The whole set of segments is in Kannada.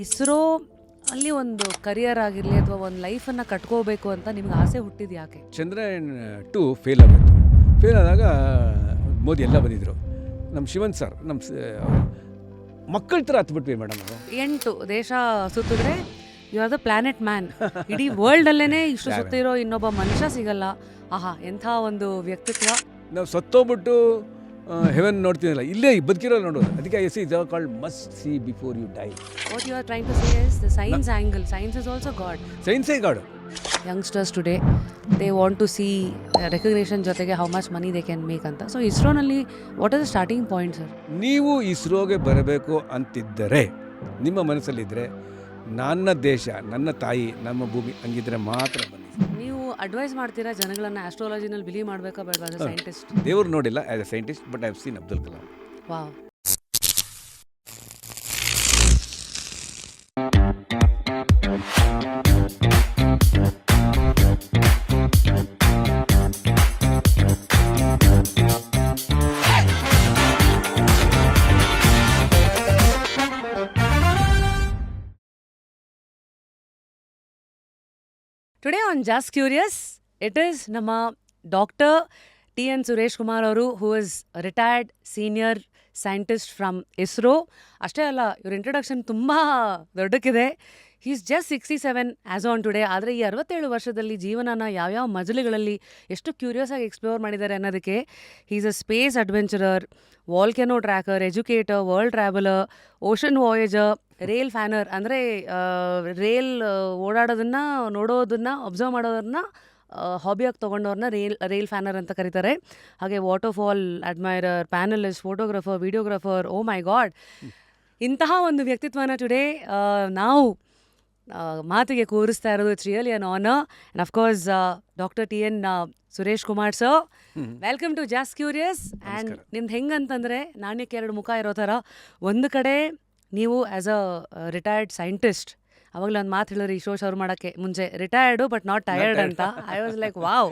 ಇಸ್ರೋ ಅಲ್ಲಿ ಒಂದು ಕರಿಯರ್ ಆಗಿರಲಿ ಅಥವಾ ಒಂದು ಲೈಫನ್ನು ಕಟ್ಕೋಬೇಕು ಅಂತ ನಿಮ್ಗೆ ಆಸೆ ಹುಟ್ಟಿದ್ದು ಯಾಕೆ? ಚಂದ್ರಯಾನ್ 2 ಫೇಲ್ ಆಗೋಯ್ತು. ಫೇಲ್ ಆದಾಗ ಮೋದಿ ಎಲ್ಲ ಬಂದಿದ್ದರು. ನಮ್ಮ ಶಿವನ್ ಸರ್ ನಮ್ಮ ಮಕ್ಕಳ ಥರ ಹತ್ಬಿಟ್ವಿ ಮೇಡಮ್ ಅವರು. 8 ದೇಶ ಸುತ್ತಿದ್ರೆ you are the planet man. ಇಡೀ ವರ್ಲ್ಡಲ್ಲೇ ಇಷ್ಟು ಸುತ್ತಿರೋ ಇನ್ನೊಬ್ಬ ಮನುಷ್ಯ ಸಿಗಲ್ಲ. ಆಹಾ, ಎಂಥ ಒಂದು ವ್ಯಕ್ತಿತ್ವ. ನಾವು ಸತ್ತೋಗ್ಬಿಟ್ಟು ಹೆವೆನ್ ನೋಡ್ತೀನಲ್ಲ, ಇಲ್ಲೇ ಬದುಕಿರೋ ನೋಡೋದು. ಅದಕ್ಕೆ as is called must see before you die. What you are trying to say is the science angle. Science is also god. ಸೈನ್ಸೇ god. Youngsters today they want to see recognition ಜೊತೆಗೆ how much money they can make ಅಂತ. ಸೊ ಇಸ್ರೋನಲ್ಲಿ what is the starting point sir? ನೀವು ಇಸ್ರೋಗೆ ಬರಬೇಕು ಅಂತಿದ್ದರೆ, ನಿಮ್ಮ ಮನಸ್ಸಲ್ಲಿದ್ದರೆ, ನನ್ನ ದೇಶ, ನನ್ನ ತಾಯಿ, ನಮ್ಮ ಭೂಮಿ ಹಂಗಿದ್ರೆ ಮಾತ್ರ ಬನ್ನಿ. ನೀವು ಅಡ್ವೈಸ್ ಮಾಡ್ತೀರಾ ಜನಗಳನ್ನ ಆಸ್ಟ್ರಾಲಜಿನಲ್ಲಿ ಬಿಲೀವ್ ಮಾಡಬೇಕಾ ಬೇಡವಾ ಆಸ್ ಅ ಸೈಂಟಿಸ್ಟ್? ದೇವ್ರು ನೋಡಿಲ್ಲ as a scientist, but I have seen Abdul Kalam. Wow. Today on Just Curious, it is ನಮ್ಮ ಡಾಕ್ಟರ್ ಟಿ.ಎನ್. ಸುರೇಶ್ ಕುಮಾರ್ ಅವರು, who is retired senior scientist from ISRO. ಅಷ್ಟೇ ಅಲ್ಲ, ಇವ್ರ ಇಂಟ್ರೊಡಕ್ಷನ್ ತುಂಬ ದೊಡ್ಡಕ್ಕಿದೆ. He is just 67 as on today. ಆದರೆ ಈ 67 ವರ್ಷದಲ್ಲಿ ಜೀವನನ ಯಾವ್ಯಾವ ಮಜಲುಗಳಲ್ಲಿ ಎಷ್ಟು ಕ್ಯೂರಿಯಸ್ ಆಗಿ ಎಕ್ಸ್ಪ್ಲೋರ್ ಮಾಡಿದ್ದಾರೆ ಅನ್ನೋದಕ್ಕೆ, he is a space adventurer, volcano tracker, educator, world traveller, ocean voyager, rail fanner. ಅಂದರೆ ರೇಲ್ ಓಡಾಡೋದನ್ನು, ನೋಡೋದನ್ನು, ಅಬ್ಸರ್ವ್ ಮಾಡೋದನ್ನ ಹಾಬಿಯಾಗಿ ತೊಗೊಂಡವ್ರನ್ನ ರೇಲ್ ಫ್ಯಾನರ್ ಅಂತ ಕರೀತಾರೆ. ಹಾಗೆ waterfall admirer, panelist, photographer, videographer. Oh my god, ಇಂತಹ ಒಂದು ವ್ಯಕ್ತಿತ್ವನ ಟುಡೇ ನಾವು ಮಾತಿಗೆ ಕೂರಿಸ್ತಾ ಇರೋದು. It's really an honour. And of course doctor T N. Suresh Kumar sir, welcome to Just Curious. And ನಿಮ್ದು ಹೆಂಗಂತಂದರೆ ನಾಣ್ಯಕ್ಕೆ 2 ಮುಖ ಇರೋ ಥರ. ಒಂದು ಕಡೆ ನೀವು ಆ್ಯಸ್ ಅ ರಿಟೈರ್ಡ್ ಸೈಂಟಿಸ್ಟ್, ಅವಾಗಲೇ ಒಂದು ಮಾತು ಹೇಳಿದ್ರಿ ಶೋ ಶುರು ಮಾಡೋಕ್ಕೆ ಮುಂಚೆ, ರಿಟೈರ್ಡು ಬಟ್ ನಾಟ್ ಟಯರ್ಡ್ ಅಂತ. I was like wow.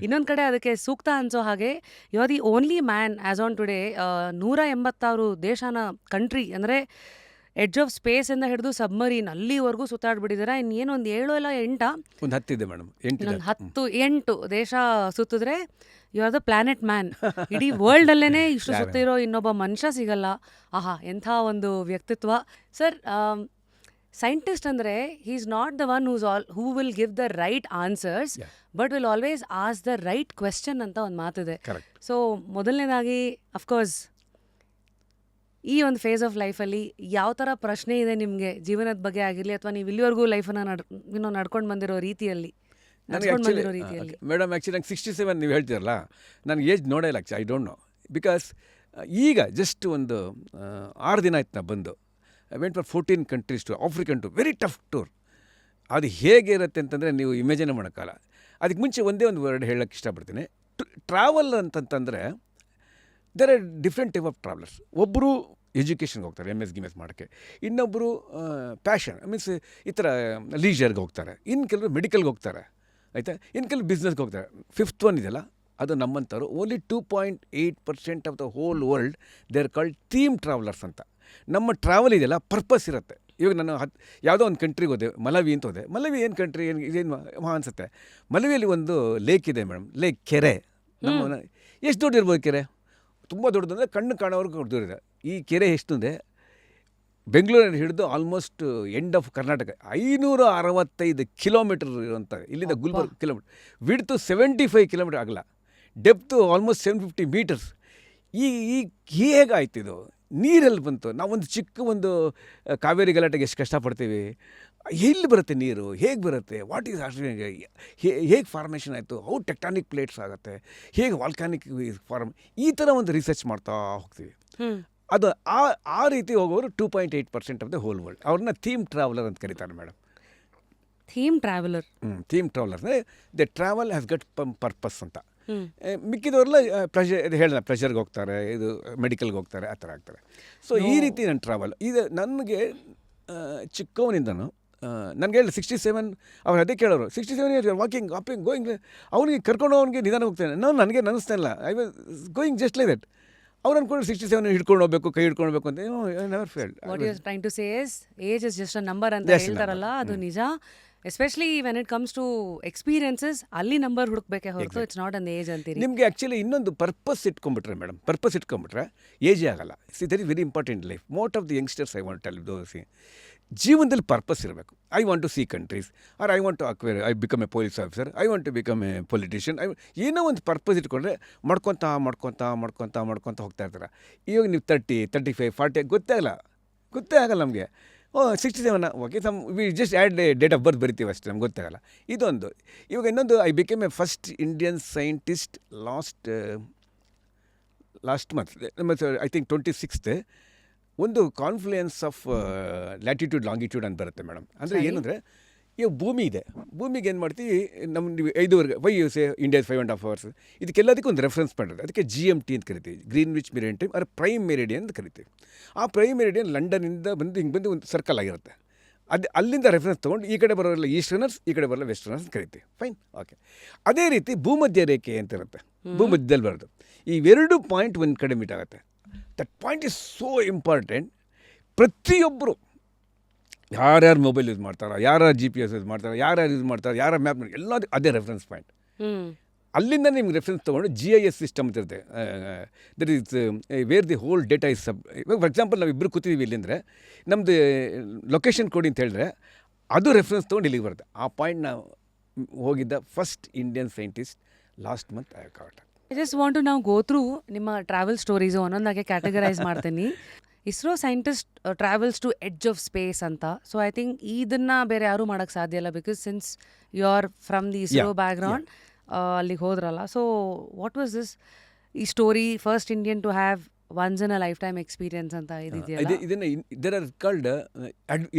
ಇನ್ನೊಂದು ಕಡೆ ಅದಕ್ಕೆ ಸೂಕ್ತ ಅನಿಸೋ ಹಾಗೆ you are the only man as on today 186 ದೇಶನ ಕಂಟ್ರಿ, ಅಂದರೆ ಎಡ್ಜ್ ಆಫ್ ಸ್ಪೇಸಿಂದ ಹಿಡಿದು ಸಬ್ಮರೀನ್ ಅಲ್ಲಿವರೆಗೂ ಸುತ್ತಾಡ್ಬಿಟ್ಟಿದ್ದಾರೆ. ಇನ್ನೇನು ಒಂದು 7 ಇಲ್ಲ 8 ಒಂದು 10 ಇದೆ ಮೇಡಮ್. 8 ದೇಶ ಸುತ್ತಿದ್ರೆ you are the planet man. ಇಡೀ ವರ್ಲ್ಡಲ್ಲೇ ಇಷ್ಟು ಸುತ್ತಿರೋ ಇನ್ನೊಬ್ಬ ಮನುಷ್ಯ ಸಿಗಲ್ಲ. ಆಹಾ, ಎಂಥ ಒಂದು ವ್ಯಕ್ತಿತ್ವ ಸರ್. ಸೈಂಟಿಸ್ಟ್ ಅಂದರೆ he is not the one who will give the right answers, but will always as the right question ಅಂತ ಒಂದು ಮಾತಿದೆ. ಸೊ ಮೊದಲನೇದಾಗಿ ಅಫ್ಕೋರ್ಸ್ ಈ ಒಂದು ಫೇಸ್ ಆಫ್ ಲೈಫಲ್ಲಿ ಯಾವ ಥರ ಪ್ರಶ್ನೆ ಇದೆ ನಿಮಗೆ ಜೀವನದ ಬಗ್ಗೆ ಆಗಿರಲಿ, ಅಥವಾ ನೀವು ಇಲ್ಲಿವರೆಗೂ ಲೈಫನ್ನು ನಡ್ಕೊಂಡು ಬಂದಿರೋ ರೀತಿಯಲ್ಲಿ? ಮೇಡಮ್ ಆ್ಯಕ್ಚುಲಿ ನಂಗೆ 67 ನೀವು ಹೇಳ್ತೀರಲ್ಲ, ನನಗೆ ಏಜ್ ನೋಡೇ ಇಲ್ಲ actually. I don't know, because ಈಗ ಜಸ್ಟ್ ಒಂದು 6 ದಿನ ಆಯ್ತು ನಾ ಬಂದು. I went for 14 countries to African to very tough tour. ಅದು ಹೇಗೆ ಇರುತ್ತೆ ಅಂತಂದರೆ ನೀವು ಇಮ್ಯಾಜಿನ್ ಮಾಡೋಕ್ಕಲ್ಲ. ಅದಕ್ಕೆ ಮುಂಚೆ ಒಂದೇ ಒಂದು ವರ್ಡ್ ಹೇಳೋಕ್ಕೆ ಇಷ್ಟಪಡ್ತೀನಿ. ಟ್ರಾವೆಲ್ ಅಂತಂತಂದರೆ there are different type of travellers. ಒಬ್ಬರು ಎಜುಕೇಷನ್ಗೆ ಹೋಗ್ತಾರೆ, MS ಗಿಮೆಸ್ ಮಾಡೋಕ್ಕೆ. ಇನ್ನೊಬ್ಬರು ಪ್ಯಾಷನ್ ಮೀನ್ಸ್ ಈ ಥರ ಲೀಜರ್ಗೆ ಹೋಗ್ತಾರೆ. ಇನ್ನು ಕೆಲವರು ಮೆಡಿಕಲ್ಗೆ ಹೋಗ್ತಾರೆ, ಆಯಿತಾ. ಇನ್ನು ಕೆಲವು ಬಿಸ್ನೆಸ್ಗೆ ಹೋಗ್ತಾರೆ. 5th ಒನ್ ಇದೆಯಲ್ಲ, ಅದು ನಮ್ಮಂಥವ್ರು. Only 2.8% of the whole world they are called theme travellers ಅಂತ. ನಮ್ಮ ಟ್ರಾವೆಲ್ ಇದೆಯಲ್ಲ ಪರ್ಪಸ್ ಇರುತ್ತೆ. ಇವಾಗ ನಾನು ಯಾವುದೋ ಒಂದು ಕಂಟ್ರಿಗೆ ಹೋದೆ, ಮಲವಿ ಅಂತ ಹೋದೆ. ಮಲವಿ ಏನು ಕಂಟ್ರಿ, ಏನು ಅನಿಸುತ್ತೆ. ಮಲವಿಯಲ್ಲಿ ಒಂದು ಲೇಕ್ ಇದೆ ಮೇಡಮ್, ಲೇಕ್ ಕೆರೆ. ನಮ್ಮ ಎಷ್ಟು ದೊಡ್ಡದಿರ್ಬೋದು ಕೆರೆ? ತುಂಬ ದೊಡ್ಡದಂದರೆ ಕಣ್ಣು ಕಾಣೋವ್ರಿಗೆ ದೊಡ್ಡದಿದೆ. ಈ ಕೆರೆ ಎಷ್ಟು ಅಂದರೆ ಬೆಂಗಳೂರಲ್ಲಿ ಹಿಡಿದು almost end of Karnataka 565 kilometre ಇರುವಂಥ, ಇಲ್ಲಿಂದ ಗುಲ್ಬರ್ಗ ಕಿಲೋಮೀಟರ್. ವಿಡ್ತು 75 ಕಿಲೋಮೀಟರ್ ಆಗಲ್ಲ, ಡೆಪ್ತು ಆಲ್ಮೋಸ್ಟ್ 750 ಮೀಟರ್ಸ್. ಈ ಹೇಗಾಯ್ತಿದು? ನೀರಲ್ಲಿ ಬಂತು. ನಾವೊಂದು ಚಿಕ್ಕ ಒಂದು ಕಾವೇರಿ ಗಲಾಟೆಗೆ ಎಷ್ಟು ಕಷ್ಟಪಡ್ತೀವಿ. ಎಲ್ಲಿ ಬರುತ್ತೆ ನೀರು, ಹೇಗೆ ಬರುತ್ತೆ, ವಾಟ್ ಈಸ್ ಹೇಗೆ ಫಾರ್ಮೇಷನ್ ಆಯಿತು, ಹೌ ಟೆಕ್ಟಾನಿಕ್ ಪ್ಲೇಟ್ಸ್ ಆಗುತ್ತೆ, ಹೇಗೆ ವಾಲ್ಕಾನಿಕ್ ಫಾರ್ಮ್, ಈ ಥರ ಒಂದು ರಿಸರ್ಚ್ ಮಾಡ್ತಾ ಹೋಗ್ತೀವಿ. ಅದು ಆ ರೀತಿ ಹೋಗೋರು 2.8% ಆಫ್ ದ ಹೋಲ್ ವರ್ಲ್ಡ್. ಅವ್ರನ್ನ ಥೀಮ್ ಟ್ರಾವೆಲರ್ ಅಂತ ಕರೀತಾರೆ madam. Theme traveller. Theme traveller ಅಂದರೆ the travel has got purpose ಅಂತ. ಮಿಕ್ಕಿದವರೆಲ್ಲ ಪ್ಲೆಷರ್ಗೆ ಹೋಗ್ತಾರೆ, ಇದು ಮೆಡಿಕಲ್ಗೆ ಹೋಗ್ತಾರೆ, ಆ ಥರ ಆಗ್ತಾರೆ. ಸೊ ಈ ರೀತಿ ನನ್ನ ಟ್ರಾವೆಲ್ ಇದು ನನಗೆ ಚಿಕ್ಕವನಿಂದನು. ನನಗೆ ಹೇಳಿ 67 ಅವ್ರು ಅದೇ ಕೇಳೋರು, 67 ಇಯರ್ಸ್ ವಾಕಿಂಗ್ ಗೋಯಿಂಗ್. ಅವನಿಗೆ ಕರ್ಕೊಂಡು ಅವನಿಗೆ ನಿಧಾನ ಹೋಗ್ತೇನೆ. ನನಗೆ ಅನ್ನಿಸ್ತಾ ಇಲ್ಲ. I was going just like that. ಅವ್ರು ಅನ್ಕೊಂಡು 67 ಹಿಡ್ಕೊಂಡು ಹೋಗ್ಬೇಕು, ಕೈ ಹಿಡ್ಕೊಂಡು ಹೋಗ್ಬೇಕು ಅಂತ never failed. What you are trying to say is age is just a number ಅಂತ ಹೇಳ್ತಾರಲ್ಲ, ಅದು ನಿಜ. Especially when it comes to experiences, ಅಲ್ಲಿ ನಂಬರ್ ಹುಡುಕ್ಬೇಕೆ ಹೊರತು ಇಟ್ಸ್ ನಾಟ್ ಅನ್ ಏಜ್ ಅಂತೀರಿ. ನಿಮಗೆ ಆ್ಯಕ್ಚುಲಿ ಇನ್ನೊಂದು ಪರ್ಪಸ್ ಇಟ್ಕೊಂಡ್ಬಿಟ್ರೆ ಮೇಡಮ್, ಪರ್ಪಸ್ ಇಟ್ಕೊಂಡ್ಬಿಟ್ರೆ ಏಜೇ ಆಗಲ್ಲ. That is very important life. Most of the youngsters I want tell those, ಜೀವನದಲ್ಲಿ ಪರ್ಪಸ್ ಇರಬೇಕು. I want to see countries, or I want to acquire, I become a police officer, I want to become a politician. ಏನೋ ಒಂದು ಪರ್ಪಸ್ ಇಟ್ಕೊಂಡ್ರೆ ಮಾಡ್ಕೊತಾ ಹೋಗ್ತಾ ಇರ್ತಾರೆ. ಇವಾಗ ನೀವು 30, 35, 40 ಗೊತ್ತೇ ಆಗಲ್ಲ ನಮಗೆ. 67 okay, we just add date of birth ಬರಿತೀವಿ ಅಷ್ಟೇ, ನಮ್ಗೆ ಗೊತ್ತಾಗಲ್ಲ. ಇದೊಂದು. ಇವಾಗ ಇನ್ನೊಂದು, I become a first Indian scientist last month, I think 26th, ಒಂದು ಕಾನ್ಫ್ಲುಯೆನ್ಸ್ ಆಫ್ ಲ್ಯಾಟಿಟ್ಯೂಡ್ ಲಾಂಗಿಟ್ಯೂಡ್ ಅಂತ ಬರುತ್ತೆ ಮೇಡಮ್. ಅಂದರೆ ಏನಂದರೆ, ಇವಾಗ ಭೂಮಿ ಇದೆ, ಭೂಮಿಗೆ ಏನು ಮಾಡ್ತೀವಿ ನೀವು 5 why you say India 5.5 hours, ಇದಕ್ಕೆಲ್ಲದಕ್ಕೂ ಒಂದು ರೆಫರೆನ್ಸ್ ಮಾಡಿರೋದು. ಅದಕ್ಕೆ GMT ಅಂತ ಕರಿತೀವಿ, ಗ್ರೀನ್ವಿಚ್ ಮೆರಿಡಿಯನ್ ಟೈಮ್, ಅದು ಪ್ರೈಮ್ ಮೆರಿಡಿಯನ್ ಅಂತ ಕರಿತೀವಿ. ಆ ಪ್ರೈಮ್ ಮೆರಿಡಿಯನ್ ಲಂಡನ್ನಿಂದ ಬಂದು ಒಂದು ಸರ್ಕಲ್ ಆಗಿರುತ್ತೆ. ಅಲ್ಲಿಂದ ರೆಫರೆನ್ಸ್ ತೊಗೊಂಡು ಈ ಕಡೆ ಬರೋಲ್ಲ ಈಸ್ಟರ್ನರ್ಸ್, ಈ ಕಡೆ ಬರೋಲ್ಲ ವೆಸ್ಟರ್ನರ್ಸ್ ಅಂತ ಕರಿತೀವಿ. Fine, okay. ಅದೇ ರೀತಿ ಭೂಮಧ್ಯ ರೇಖೆ ಅಂತ ಇರುತ್ತೆ, ಭೂಮಧ್ಯದಲ್ಲಿ ಬರೋದು. ಇವೆರಡು ಪಾಯಿಂಟ್ ಒಂದು ಕಡೆ ಮೀಟ್ ಆಗುತ್ತೆ. That point is so important. ಪ್ರತಿಯೊಬ್ಬರು ಯಾರ್ಯಾರು ಮೊಬೈಲ್ ಯೂಸ್ ಮಾಡ್ತಾರೋ, ಯಾರ್ಯಾರು GPS ಯೂಸ್ ಮಾಡ್ತಾರೋ, ಯಾರ್ಯಾರು ಯೂಸ್ ಮಾಡ್ತಾರೋ, ಯಾರ ಮ್ಯಾಪ್ ಮಾಡಿ ಎಲ್ಲ ಅದೇ ರೆಫರೆನ್ಸ್ ಪಾಯಿಂಟ್. ಅಲ್ಲಿಂದ ನಿಮ್ಗೆ ರೆಫರೆನ್ಸ್ ತೊಗೊಂಡು GIS ಸಿಸ್ಟಮ್ ಅಂತ ಇರುತ್ತೆ. That is where the whole data is ಇವಾಗ ಫಾರ್ ಎಕ್ಸಾಂಪಲ್ ನಾವು ಇಬ್ಬರು ಕೂತಿದ್ದೀವಿ ಇಲ್ಲಿ ಅಂದರೆ, ನಮ್ಮದು ಲೊಕೇಶನ್ ಕೊಡಿ ಅಂತ ಹೇಳಿದ್ರೆ ಅದು ರೆಫರೆನ್ಸ್ ತೊಗೊಂಡು ಇಲ್ಲಿಗೆ ಬರುತ್ತೆ. ಆ ಪಾಯಿಂಟ್ ನಾವು ಹೋಗಿದ್ದ first Indian scientist last month I got. I just want to ನಾವು ಗೋ ಥ್ರೂ ನಿಮ್ಮ ಟ್ರಾವೆಲ್ ಸ್ಟೋರೀಸು ಒಂದೊಂದಾಗೆ ಕ್ಯಾಟಗರೈಸ್ ಮಾಡ್ತೀನಿ. ISRO scientist travels to edge of space ಅಂತ. ಸೊ ಐ ಥಿಂಕ್ ಇದನ್ನು ಬೇರೆ ಯಾರೂ ಮಾಡೋಕ್ಕೆ ಸಾಧ್ಯ ಇಲ್ಲ, because since you are from the ISRO background, ಅಲ್ಲಿಗೆ ಹೋದ್ರಲ್ಲ. ಸೊ ವಾಟ್ ವಾಸ್ ದಿಸ್ ಈ story, first Indian to have once in a life experience ಅಂತ ಇದೆಯಲ್ಲ, ಇದನ್ನು there are called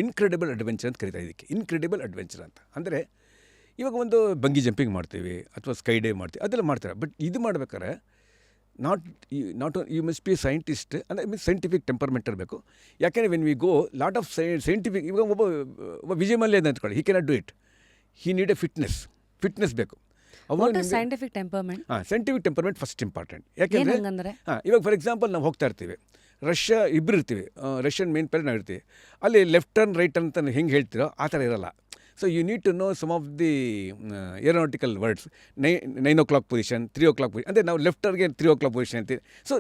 incredible adventure ಅಂತ ಕರೀತಾರೆ. ಇದಕ್ಕೆ ಇನ್ಕ್ರೆಡಿಬಲ್ ಅಡ್ವೆಂಚರ್ ಅಂತ ಅಂದರೆ, ಇವಾಗ ಒಂದು ಬಂಗಿ ಜಂಪಿಂಗ್ ಮಾಡ್ತೀವಿ ಅಥವಾ ಸ್ಕೈ ಡೈವ್ ಮಾಡ್ತೀವಿ, ಅದೆಲ್ಲ ಮಾಡ್ತಾರೆ. ಬಟ್ ಇದು ಮಾಡ್ಬೇಕಾದ್ರೆ not you must be scientist, ಅಂದರೆ ಮೀನ್ಸ್ ಸೈಂಟಿಫಿಕ್ ಟೆಂಪರ್ಮೆಂಟ್ ಇರಬೇಕು. ಯಾಕೆಂದರೆ when we go lot of scientific, ಇವಾಗ ಒಬ್ಬ ವಿಜಯ ಮಲ್ಯ ಅಂತ ಅಂದ್ಕೊಳ್ಳಿ, he cannot do it, he need a fitness ಬೇಕು. Scientific temperament, scientific temperament first important. ಯಾಕೆಂದರೆ ಇವಾಗ ಫಾರ್ ಎಕ್ಸಾಂಪಲ್ ನಾವು ಹೋಗ್ತಾ ಇರ್ತೀವಿ, ರಷ್ಯಾ ಇಬ್ಬರು ಇರ್ತೀವಿ, ರಷ್ಯನ್ ಮೇನ್ ಪೇರ್ ನಾವು ಇರ್ತೀವಿ, ಅಲ್ಲಿ ಲೆಫ್ಟ್ ಟರ್ನ್ ರೈಟ್ ಟರ್ನ್ ಅಂತ ಹೆಂಗೆ ಹೇಳ್ತೀರೋ ಆ ಥರ ಇರೋಲ್ಲ. So you need to know some of the aeronautical words. 9 o'clock position, 3 o'clock position, ಅಂದರೆ ನಾವು ಲೆಫ್ಟರ್ಗೆ 3 o'clock ಪೊಸಿಷನ್ ಅಂತೀವಿ. ಸೊ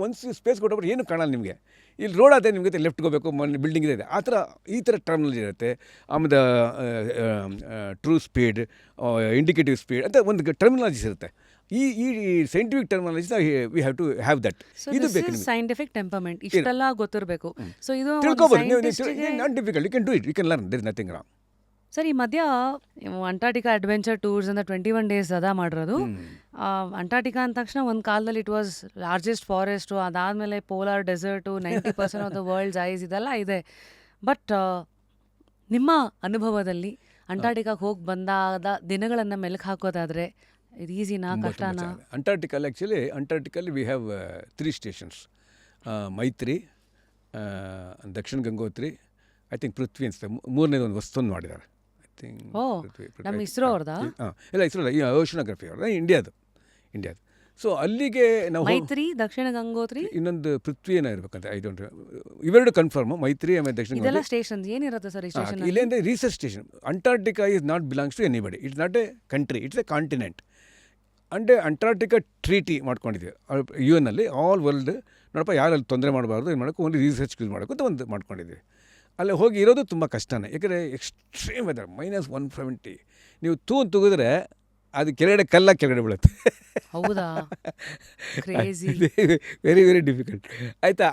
ಒನ್ಸ್ ಸ್ಪೇಸ್ ಕೊಟ್ಟಬಿಟ್ಟು ಏನು ಕಾಣಲ್ಲ ನಿಮಗೆ. ಇಲ್ಲಿ ರೋಡ್ ಅದೇ ನಿಮಗೆ ಲೆಫ್ಟ್ಗೆ ಹೋಗಬೇಕು, ಬಿಲ್ಡಿಂಗ್ ಇದೆ, ಆ ಥರ ಈ ಥರ ಟರ್ಮಿನಾಲಜಿ ಇರುತ್ತೆ. ಆಮೇಲೆ ಟ್ರೂ ಸ್ಪೀಡ್, ಇಂಡಿಕೇಟಿವ್ ಸ್ಪೀಡ್ ಅಂತ ಒಂದು ಟರ್ಮಿನಾಲಜೀಸ್ ಇರುತ್ತೆ. ಈ scientific terminologies we have to have that. ಇದು ಬೇಕು ನಿಮಗೆ, ಸೈಂಟಿಫಿಕ್ ಟೆಂಪರ್ಮೆಂಟ್ ಇಷ್ಟೆಲ್ಲ ಗೊತ್ತಿರಬೇಕು. ಸೊ ಇದು ತಿಳ್ಕೊಬೋದು. Not difficult, you can do it, you can learn, there is nothing wrong. Sir, ಈ ಮಧ್ಯ ಅಂಟಾರ್ಟಿಕಾ ಅಡ್ವೆಂಚರ್ ಟೂರ್ಸ್ ಅಂತ 21 days ಅದ ಮಾಡಿರೋದು. ಅಂಟಾರ್ಟಿಕಾ ಅಂದ ತಕ್ಷಣ ಒಂದು ಕಾಲದಲ್ಲಿ ಇಟ್ ವಾಸ್ ಲಾರ್ಜೆಸ್ಟ್ ಫಾರೆಸ್ಟು, ಅದಾದಮೇಲೆ polar desert, 90% of the world's ice, ಇದೆಲ್ಲ ಇದೆ. ಬಟ್ ನಿಮ್ಮ ಅನುಭವದಲ್ಲಿ ಅಂಟಾರ್ಟಿಕಾಗೆ ಹೋಗಿ ಬಂದಾದ ದಿನಗಳನ್ನು ಮೆಲುಕು ಹಾಕೋದಾದರೆ ಇದು ಈಸಿನಾ, ಕಷ್ಟನಾ? ಅಂಟಾರ್ಟಿಕಲ್ಲಿ ವಿ ಹ್ಯಾವ್ 3 stations, ಮೈತ್ರಿ, ದಕ್ಷಿಣ ಗಂಗೋತ್ರಿ, ಐ ಥಿಂಕ್ ಪೃಥ್ವಿ ಅನ್ಸುತ್ತೆ, ಮೂರನೇದು ಒಂದು ವಸ್ತುವನ್ನು ಮಾಡಿದ್ದಾರೆ. ಐ ಥಿಂಕ್ ನಮ್ಮ ಇಸ್ರೋ ಅವ್ರದಾ? ಇಲ್ಲ, ಇಸ್ರೋ ಇಲ್ಲ, ಓಷನೋಗ್ರಫಿ ಅವ್ರದ್ದು, ಇಂಡಿಯಾದು. ಸೊ ಅಲ್ಲಿಗೆ ನಾವು ಮೈತ್ರಿ, ದಕ್ಷಿಣ ಗಂಗೋತ್ರಿ, ಇನ್ನೊಂದು ಪೃಥ್ವಿ ಏನೋ ಇರಬೇಕಂತ, ಐ ಡೋಂಟ್, ಇವೆರಡು ಕನ್ಫರ್ಮ್. ಮೈತ್ರಿ ಆಮೇಲೆ ದಕ್ಷಿಣ ಇದೆಲ್ಲ ಸ್ಟೇಷನ್ ಏನಿರುತ್ತೆ ಸರ್? ಈ ಸ್ಟೇಷನ್ ಇಲ್ಲೇಂದ್ರೆ research station. Antarctica is not belongs to anybody, it's not a country, it's a continent. And Antarctica treaty ಮಾಡ್ಕೊಂಡಿದ್ದೀವಿ UN ಅಲ್ಲಿ, ಆಲ್ ವರ್ಲ್ಡ್ ನೋಡಪ್ಪ ಯಾರಲ್ಲಿ ತೊಂದರೆ ಮಾಡಬಾರ್ದು, ಏನು ಮಾಡೋಕ್ಕೆ, ಓನ್ಲಿ ರಿಸರ್ಚ್ ಯೂಸ್ ಮಾಡೋಕ್ಕಂತ ಒಂದು ಮಾಡ್ಕೊಂಡಿದ್ದೀವಿ. ಅಲ್ಲಿ ಹೋಗಿ ಇರೋದು ತುಂಬ ಕಷ್ಟನೇ, ಯಾಕೆಂದರೆ ಎಕ್ಸ್ಟ್ರೀಮ್ ವೆದರ್, -170. ನೀವು ತೂಗಿದ್ರೆ ಅದು ಕೆಳಗಡೆ ಬೀಳುತ್ತೆ. ಹೌದಾ? Crazy, very very difficult. ಆಯಿತಾ?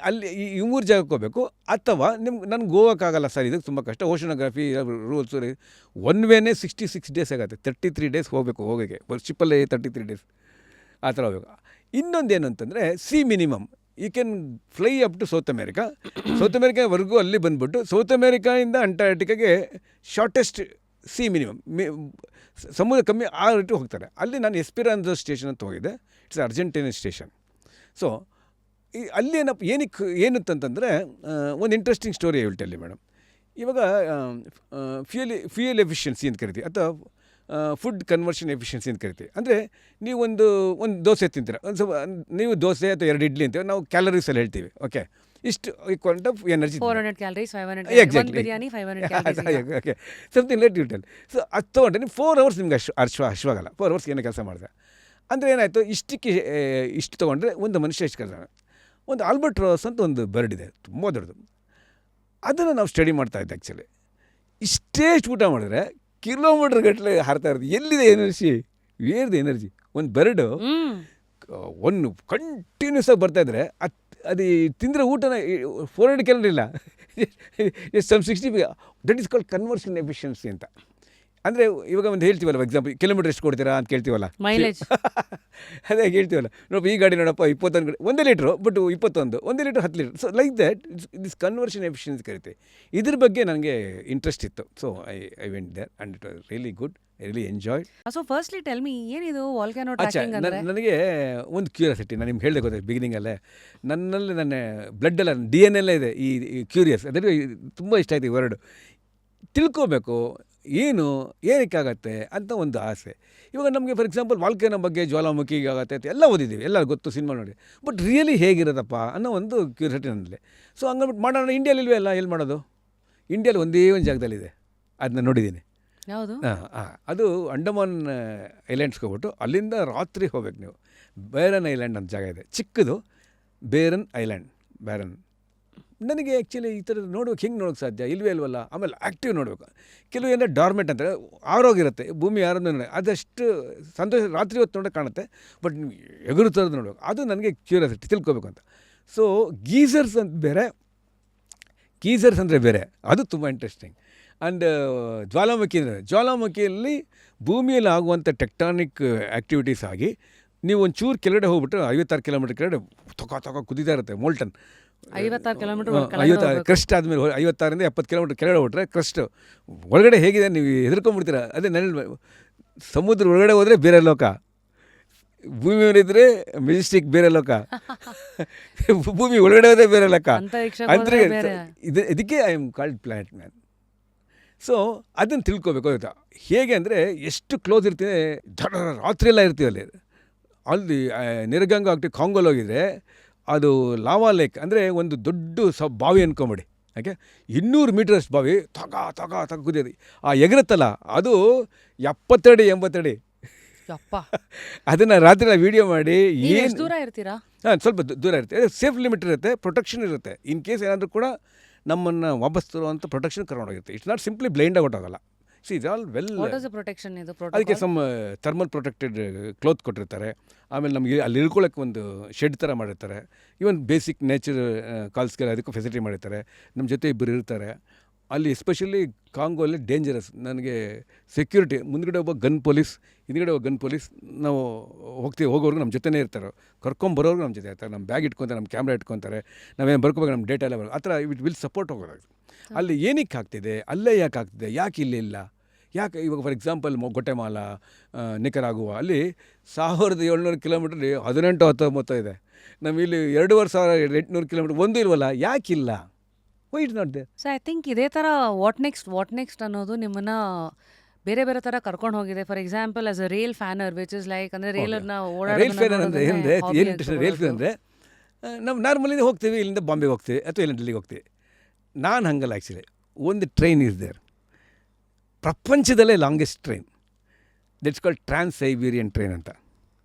ಅಲ್ಲಿ ಈ 3 ಜಾಗಕ್ಕೆ ಹೋಗಬೇಕು. ಅಥವಾ ನನಗೆ ಹೋಗೋಕ್ಕಾಗಲ್ಲ ಸರ್, ಇದಕ್ಕೆ ತುಂಬ ಕಷ್ಟ, ಓಷನೋಗ್ರಫಿ ರೂಲ್ಸ್, ಒನ್ ವೇನೇ 66 days ಆಗುತ್ತೆ, 33 days ಹೋಗೋಕ್ಕೆ ಶಿಪ್ಪಲ್ಲೇ 33 days ಆ ಥರ ಹೋಗಬೇಕು. ಇನ್ನೊಂದೇನು ಅಂತಂದರೆ sea minimum, you can fly up to South ಅಮೇರಿಕಾವರೆಗೂ ಅಲ್ಲಿ ಬಂದುಬಿಟ್ಟು ಸೌತ್ ಅಮೇರಿಕಾಯಿಂದ ಅಂಟಾರ್ಟಿಕಾಗೆ ಶಾರ್ಟೆಸ್ಟ್ ಸಿ ಮಿನಿಮಮ್, ಸಮುದ್ರ ಕಮ್ಮಿ ಆ ರೀತಿ ಹೋಗ್ತಾರೆ. ಅಲ್ಲಿ ನಾನು ಎಸ್ಪಿರಾನ್ಸೋ ಸ್ಟೇಷನ್ ಅಂತ ಹೋಗಿದ್ದೆ, ಇಟ್ಸ್ ಅರ್ಜೆಂಟೈನ್ ಸ್ಟೇಷನ್. ಸೊ ಅಲ್ಲಿ ಏನಂತಂದರೆ ಒಂದು ಇಂಟ್ರೆಸ್ಟಿಂಗ್ ಸ್ಟೋರಿ ಹೇಳ್ತೇನೆ ಮೇಡಮ್. ಇವಾಗ ಫ್ಯೂಯಲ್ ಎಫಿಷಿಯನ್ಸಿ ಅಂತ ಕರಿತೀವಿ, ಅಥವಾ ಫುಡ್ ಕನ್ವರ್ಷನ್ ಎಫಿಷಿಯನ್ಸಿ ಅಂತ ಕರಿತೀವಿ. ಅಂದರೆ ನೀವು ಒಂದು ದೋಸೆ ತಿಂತೀರ, ಒಂದು ಸ್ವಲ್ಪ ನೀವು ದೋಸೆ ಅಥವಾ 2 ಇಡ್ಲಿ ಅಂತೀವಿ, ನಾವು ಕ್ಯಾಲರೀಸಲ್ಲಿ ಹೇಳ್ತೀವಿ. ಓಕೆ, ಇಷ್ಟು equal to energy 400 calories 500 exactly biryani 500 calories. Okay, something let you tell. So ಅದು ತೊಗೊಂಡ್ರೆ ನೀವು 4 ಅವರ್ಸ್ ನಿಮ್ಗೆ ಹಶ್ವಾಗಲ್ಲ. 4 ಅವರ್ಸ್ ಏನೋ ಕೆಲಸ ಮಾಡಿದೆ ಅಂದರೆ ಏನಾಯಿತು, ಇಷ್ಟು ತೊಗೊಂಡ್ರೆ ಒಂದು ಮನುಷ್ಯ ಎಷ್ಟು ಕೆಲಸ. ಒಂದು ಆಲ್ಬರ್ಟ್ ರೋಸ್ ಅಂತ ಒಂದು ಬರ್ಡ್ ಇದೆ, ತುಂಬ ದೊಡ್ಡದು. ಅದನ್ನು ನಾವು ಸ್ಟಡಿ ಮಾಡ್ತಾ ಇದ್ದೆ. ಆ್ಯಕ್ಚುಲಿ ಇಷ್ಟೇ ಊಟ ಮಾಡಿದ್ರೆ ಕಿಲೋಮೀಟ್ರ್ ಗಟ್ಟಲೆ ಹಾರ್ತಾ ಇರೋದು. ಎಲ್ಲಿದೆ ಎನರ್ಜಿ? Where the energy. ಒಂದು ಬರ್ಡು ಒಂದು ಕಂಟಿನ್ಯೂಸ್ ಆಗಿ ಬರ್ತಾಯಿದ್ರೆ ಅದು ತಿಂದರೆ ಊಟನ 400 ಕ್ಯಾಲರಿ ಇಲ್ಲ, some 60. That is called conversion efficiency ಅಂತ. ಅಂದರೆ ಇವಾಗ ಒಂದು ಹೇಳ್ತೀವಲ್ಲ, ಎಕ್ಸಾಂಪಲ್ ಕಿಲೋಮೀಟ್ರ್ ಎಷ್ಟು ಕೊಡ್ತೀರಾ ಅಂತ ಕೇಳ್ತೀವಲ್ಲ, ಮೈಲೇಜ್ ಅದೇ ಹೇಳ್ತೀವಲ್ಲ. ನೋಡಪ್ಪ, ಈ ಗಾಡಿ ನೋಡಪ್ಪ 21 1 litre, but 21, 1 litre 10 litre. So like that this conversion efficiency ಕರಿತೀವಿ. ಇದ್ರ ಬಗ್ಗೆ ನನಗೆ ಇಂಟ್ರೆಸ್ಟ್ ಇತ್ತು. So I went there and it was really good. I really enjoyed. So firstly tell me, ಏನಿದು ವಾಲ್ಕ್ಯಾನೋ ಟ್ರ್ಯಾಕಿಂಗ್ ಅಂದರೆ? ನನಗೆ ಒಂದು ಕ್ಯೂರಿಯಾಸಿಟಿ, ನಾನು ನಿಮ್ಗೆ ಹೇಳಿದೆ ಗೊತ್ತಾಯ್ತು ಬಿಗಿನಿಂಗಲ್ಲೇ, ನನ್ನಲ್ಲಿ ನನ್ನ ಬ್ಲಡ್ಡೆಲ್ಲ DNA ಎಲ್ಲ ಇದೆ ಈ ಕ್ಯೂರಿಯಸ್. ಅದಕ್ಕೆ ತುಂಬ ಇಷ್ಟ ಆಯ್ತು ಈ ವರ್ಡ್. ತಿಳ್ಕೋಬೇಕು ಏನಕ್ಕಾಗತ್ತೆ ಅಂತ ಒಂದು ಆಸೆ. ಇವಾಗ ನಮಗೆ ಫಾರ್ ಎಕ್ಸಾಂಪಲ್ ವಾಲ್ಕ್ಯಾನೋ ಬಗ್ಗೆ, ಜ್ವಾಲಾಮುಖಿ ಆಗತ್ತೆ ಅಂತ ಎಲ್ಲ ಓದಿದ್ದೀವಿ, ಎಲ್ಲ ಗೊತ್ತು, ಸಿನಿಮಾ ನೋಡಿ. ಬಟ್ ರಿಯಲಿ ಹೇಗಿರೋದಪ್ಪ ಅನ್ನೋ ಒಂದು ಕ್ಯೂರಿಯಾಸಿಟಿ ನನ್ನಲ್ಲಿ. ಸೊ ಹಂಗಂದ್ಬಿಟ್ಟು ಮಾಡೋಣ. ಇಂಡಿಯಾಲಿ ಇಲ್ವೇ ಅಲ್ಲ, ಎಲ್ಲಿ ಮಾಡೋದು? ಇಂಡಿಯಾಲಿ ಒಂದೇ ಒಂದು ಜಾಗದಲ್ಲಿದೆ, ಅದನ್ನ ನೋಡಿದ್ದೀನಿ. ಯಾವುದು? ಅದು ಅಂಡಮಾನ್ ಐಲ್ಯಾಂಡ್ಸ್ಗೆ ಹೋಗ್ಬಿಟ್ಟು ಅಲ್ಲಿಂದ ರಾತ್ರಿ ಹೋಗ್ಬೇಕು ನೀವು. ಬೇರನ್ ಐಲ್ಯಾಂಡ್ ಅಂತ ಜಾಗ ಇದೆ, ಚಿಕ್ಕದು. ಬೇರನ್ ಐಲ್ಯಾಂಡ್, ಬೇರನ್. ನನಗೆ ಆ್ಯಕ್ಚುಲಿ ಈ ಥರದ್ದು ನೋಡ್ಬೇಕು, ಹೆಂಗೆ ನೋಡೋಕ್ಕೆ ಸಾಧ್ಯ? ಇಲ್ವೇ ಇಲ್ವಲ್ಲ. ಆಮೇಲೆ ಆ್ಯಕ್ಟಿವ್ ನೋಡಬೇಕು. ಕೆಲವು ಏನಂದರೆ ಡಾರ್ಮೆಂಟ್ ಅಂತ ಆರೋಗಿರುತ್ತೆ, ಭೂಮಿ ಆರೋಗ್ಯ ಅದಷ್ಟು ಸಂತೋಷ ರಾತ್ರಿ ಹೊತ್ತು ನೋಡೋಕೆ ಕಾಣುತ್ತೆ. ಬಟ್ ನೀವು ಎಗುರು ಥರದ್ದು ನೋಡಬೇಕು, ಅದು ನನಗೆ ಕ್ಯೂರಿಯಾಸಿಟಿ, ತಿಳ್ಕೊಬೇಕು ಅಂತ. ಸೊ ಗೀಸರ್ಸ್ ಅಂತ ಬೇರೆ, ಗೀಸರ್ಸ್ ಅಂದರೆ ಬೇರೆ, ಅದು ತುಂಬ ಇಂಟ್ರೆಸ್ಟಿಂಗ್. ಆ್ಯಂಡ್ ಜ್ವಾಲಾಮುಖಿಯಲ್ಲಿ ಭೂಮಿಯಲ್ಲಿ ಆಗುವಂಥ ಟೆಕ್ಟಾನಿಕ್ ಆ್ಯಕ್ಟಿವಿಟೀಸ್ ಆಗಿ ನೀವು ಒಂಚೂರು ಕೆಳಗಡೆ ಹೋಗ್ಬಿಟ್ಟು 56 ಕಿಲೋಮೀಟರ್ ಕೆಳಗಡೆ ತಗೋ ಕುದಿತಾ ಇರುತ್ತೆ, ಮೋಲ್ಟನ್. 56 ಕಿಲೋಮೀಟರ್ 56 ಕ್ರಸ್ಟ್ ಆದಮೇಲೆ 56ರಿಂದ 70 ಕಿಲೋಮೀಟರ್ ಕೆಳಗಡೆ ಹೋಗ್ಬಿಟ್ರೆ ಕ್ರಸ್ಟ್ ಒಳಗಡೆ ಹೇಗಿದೆ ನೀವು ಹೆದರ್ಕೊಂಡ್ಬಿಡ್ತೀರ. ಅದೇ ಸಮುದ್ರ ಒಳಗಡೆ ಹೋದರೆ ಬೇರೆ ಲೋಕ, ಭೂಮಿ ಮೇಲಿದ್ದರೆ ಮೆಜೆಸ್ಟಿಕ್ ಬೇರೆ ಲೋಕ, ಭೂಮಿ ಒಳಗಡೆ ಹೋದರೆ ಬೇರೆ ಲೋಕ. ಅಂದರೆ ಇದಕ್ಕೆ I am called planet man. So ಅದನ್ನು ತಿಳ್ಕೊಬೇಕು ಆಯಿತಾ. ಹೇಗೆ ಅಂದರೆ ಎಷ್ಟು ಕ್ಲೋಸ್ ಇರ್ತೀವಿ, ರಾತ್ರಿಯೆಲ್ಲ ಇರ್ತೀವಿ ಅಲ್ಲಿ ನಿರ್ಗಂಗ ಆಗ್ತಿ ಕಾಂಗೋಲ್ ಹೋಗಿದ್ರೆ ಅದು ಲಾವಾ ಲೇಕ್ ಅಂದರೆ ಒಂದು ದೊಡ್ಡ ಬಾವಿ ಅಂದ್ಕೊಂಬಿಡಿ. ಯಾಕೆ 200 ಮೀಟರ್ಸ್ ಬಾವಿ, ತಗ ಕುದಿಯೋದು. ಆ ಎಗರುತ್ತಲ್ಲ ಅದು 70 ಅಡಿ 80 ಅಡಿ. ಅದನ್ನು ರಾತ್ರಿ ವೀಡಿಯೋ ಮಾಡಿ ಏನು ದೂರ ಇರ್ತೀರಾ? ಸ್ವಲ್ಪ ದೂರ ಇರುತ್ತೆ, ಸೇಫ್ ಲಿಮಿಟ್ ಇರುತ್ತೆ, ಪ್ರೊಟೆಕ್ಷನ್ ಇರುತ್ತೆ. ಇನ್ ಕೇಸ್ ಏನಾದರೂ ಕೂಡ ನಮ್ಮನ್ನು ವಾಪಸ್ ತರುವಂಥ ಪ್ರೊಟೆಕ್ಷನ್ ಕರ್ಕೊಂಡೋಗಿರುತ್ತೆ. ಇಟ್ಸ್ ನಾಟ್ ಸಿಂಪ್ಲಿ ಬ್ಲೈಂಡಾಗಿ ಹೊಟ್ಟೋಗಲ್ಲ. Sea is all well. Protection ಇದು, ಅದಕ್ಕೆ ಸಮ್ ಥರ್ಮಲ್ ಪ್ರೊಟೆಕ್ಟೆಡ್ ಕ್ಲೋತ್ ಕೊಟ್ಟಿರ್ತಾರೆ. ಆಮೇಲೆ ನಮಗೆ ಅಲ್ಲಿ ಇಳ್ಕೊಳ್ಳೋಕ್ಕೆ ಒಂದು ಶೆಡ್ ಥರ ಮಾಡಿರ್ತಾರೆ. ಈವನ್ ಬೇಸಿಕ್ ನೇಚರ್ ಕಾಲ್ಸ್ಗೆಲ್ಲ ಅದಕ್ಕೂ ಫೆಸಿಲಿಟಿ ಮಾಡಿರ್ತಾರೆ. ನಮ್ಮ ಜೊತೆ ಇಬ್ಬರು ಇರ್ತಾರೆ ಅಲ್ಲಿ. ಎಸ್ಪೆಷಲಿ ಕಾಂಗೋಲ್ಲಿ ಡೇಂಜರಸ್. ನನಗೆ ಸೆಕ್ಯೂರಿಟಿ, ಮುಂದ್ಗಡೆ ಒಬ್ಬ ಗನ್ ಪೊಲೀಸ್, ಹಿಂದ್ಗಡೆ ಒಬ್ಬ ಗನ್ ಪೊಲೀಸ್. ನಾವು ಹೋಗೋರ್ಗು ನಮ್ಮ ಜೊತೆನೇ ಇರ್ತಾರೆ, ಕರ್ಕೊಂಬರೋರ್ಗು ನಮ್ಮ ಜೊತೆ ಇರ್ತಾರೆ. ನಮ್ಮ ಬ್ಯಾಗ್ ಇಟ್ಕೊತಾರೆ, ನಮ್ಮ ಕ್ಯಾಮ್ರಾ ಇಟ್ಕೊತಾರೆ, ನಾವೇನು ಬರ್ಕೋಬೇಕು, ನಮ್ಮ ಡೇಟಾ ಎಲ್ಲ ಆ ಥರ ಇಟ್ ವಿಲ್ ಸಪೋರ್ಟ್ ಹೋಗೋದು. ಅಲ್ಲಿ ಏನಕ್ಕೆ ಆಗ್ತಿದೆ, ಅಲ್ಲೇ ಯಾಕೆ ಆಗ್ತಿದೆ, ಯಾಕೆ ಇಲ್ಲಿಲ್ಲ, ಯಾಕೆ? ಇವಾಗ ಫಾರ್ ಎಕ್ಸಾಂಪಲ್ ಗೊಟೆಮಾಲ, ನಿಕರಾಗುವ ಅಲ್ಲಿ 1700 ಕಿಲೋಮೀಟ್ರ್ 18-19 ಇದೆ. ನಮ್ಮಲ್ಲಿ 2800 ಕಿಲೋಮೀಟ್ರ್ ಒಂದು ಇಲ್ವಲ್ಲ, ಯಾಕಿಲ್ಲ? Why it's not there? So I think ಇದೇ ಥರ ವಾಟ್ ನೆಕ್ಸ್ಟ್ ಅನ್ನೋದು ನಿಮ್ಮನ್ನ ಬೇರೆ ಬೇರೆ ಥರ ಕರ್ಕೊಂಡು ಹೋಗಿದೆ. For example as a rail fanner, which is like ಅಂದರೆ ರೇಲನ್ನ ರೈಲ್ ಫ್ಯಾನರ್ ಅಂದರೆ ರೈಲ್ ಫ್ಯಾನ್ ಅಂದರೆ ನಾವು ನಾರ್ಮಲಿ ಹೋಗ್ತೀವಿ, ಇಲ್ಲಿಂದ ಬಾಂಬೆಗೆ ಹೋಗ್ತೀವಿ ಅಥವಾ ಇಲ್ಲ ಡೆಲ್ಲಿಗೆ ಹೋಗ್ತೀವಿ. ನಾನು ಹಂಗಲ್ಲ. ಆ್ಯಕ್ಚುಲಿ ಒಂದು ಟ್ರೈನ್ ಇಸ್ ದೇರ್, ಪ್ರಪಂಚದಲ್ಲೇ longest train, that's called Trans Siberian train ಅಂತ.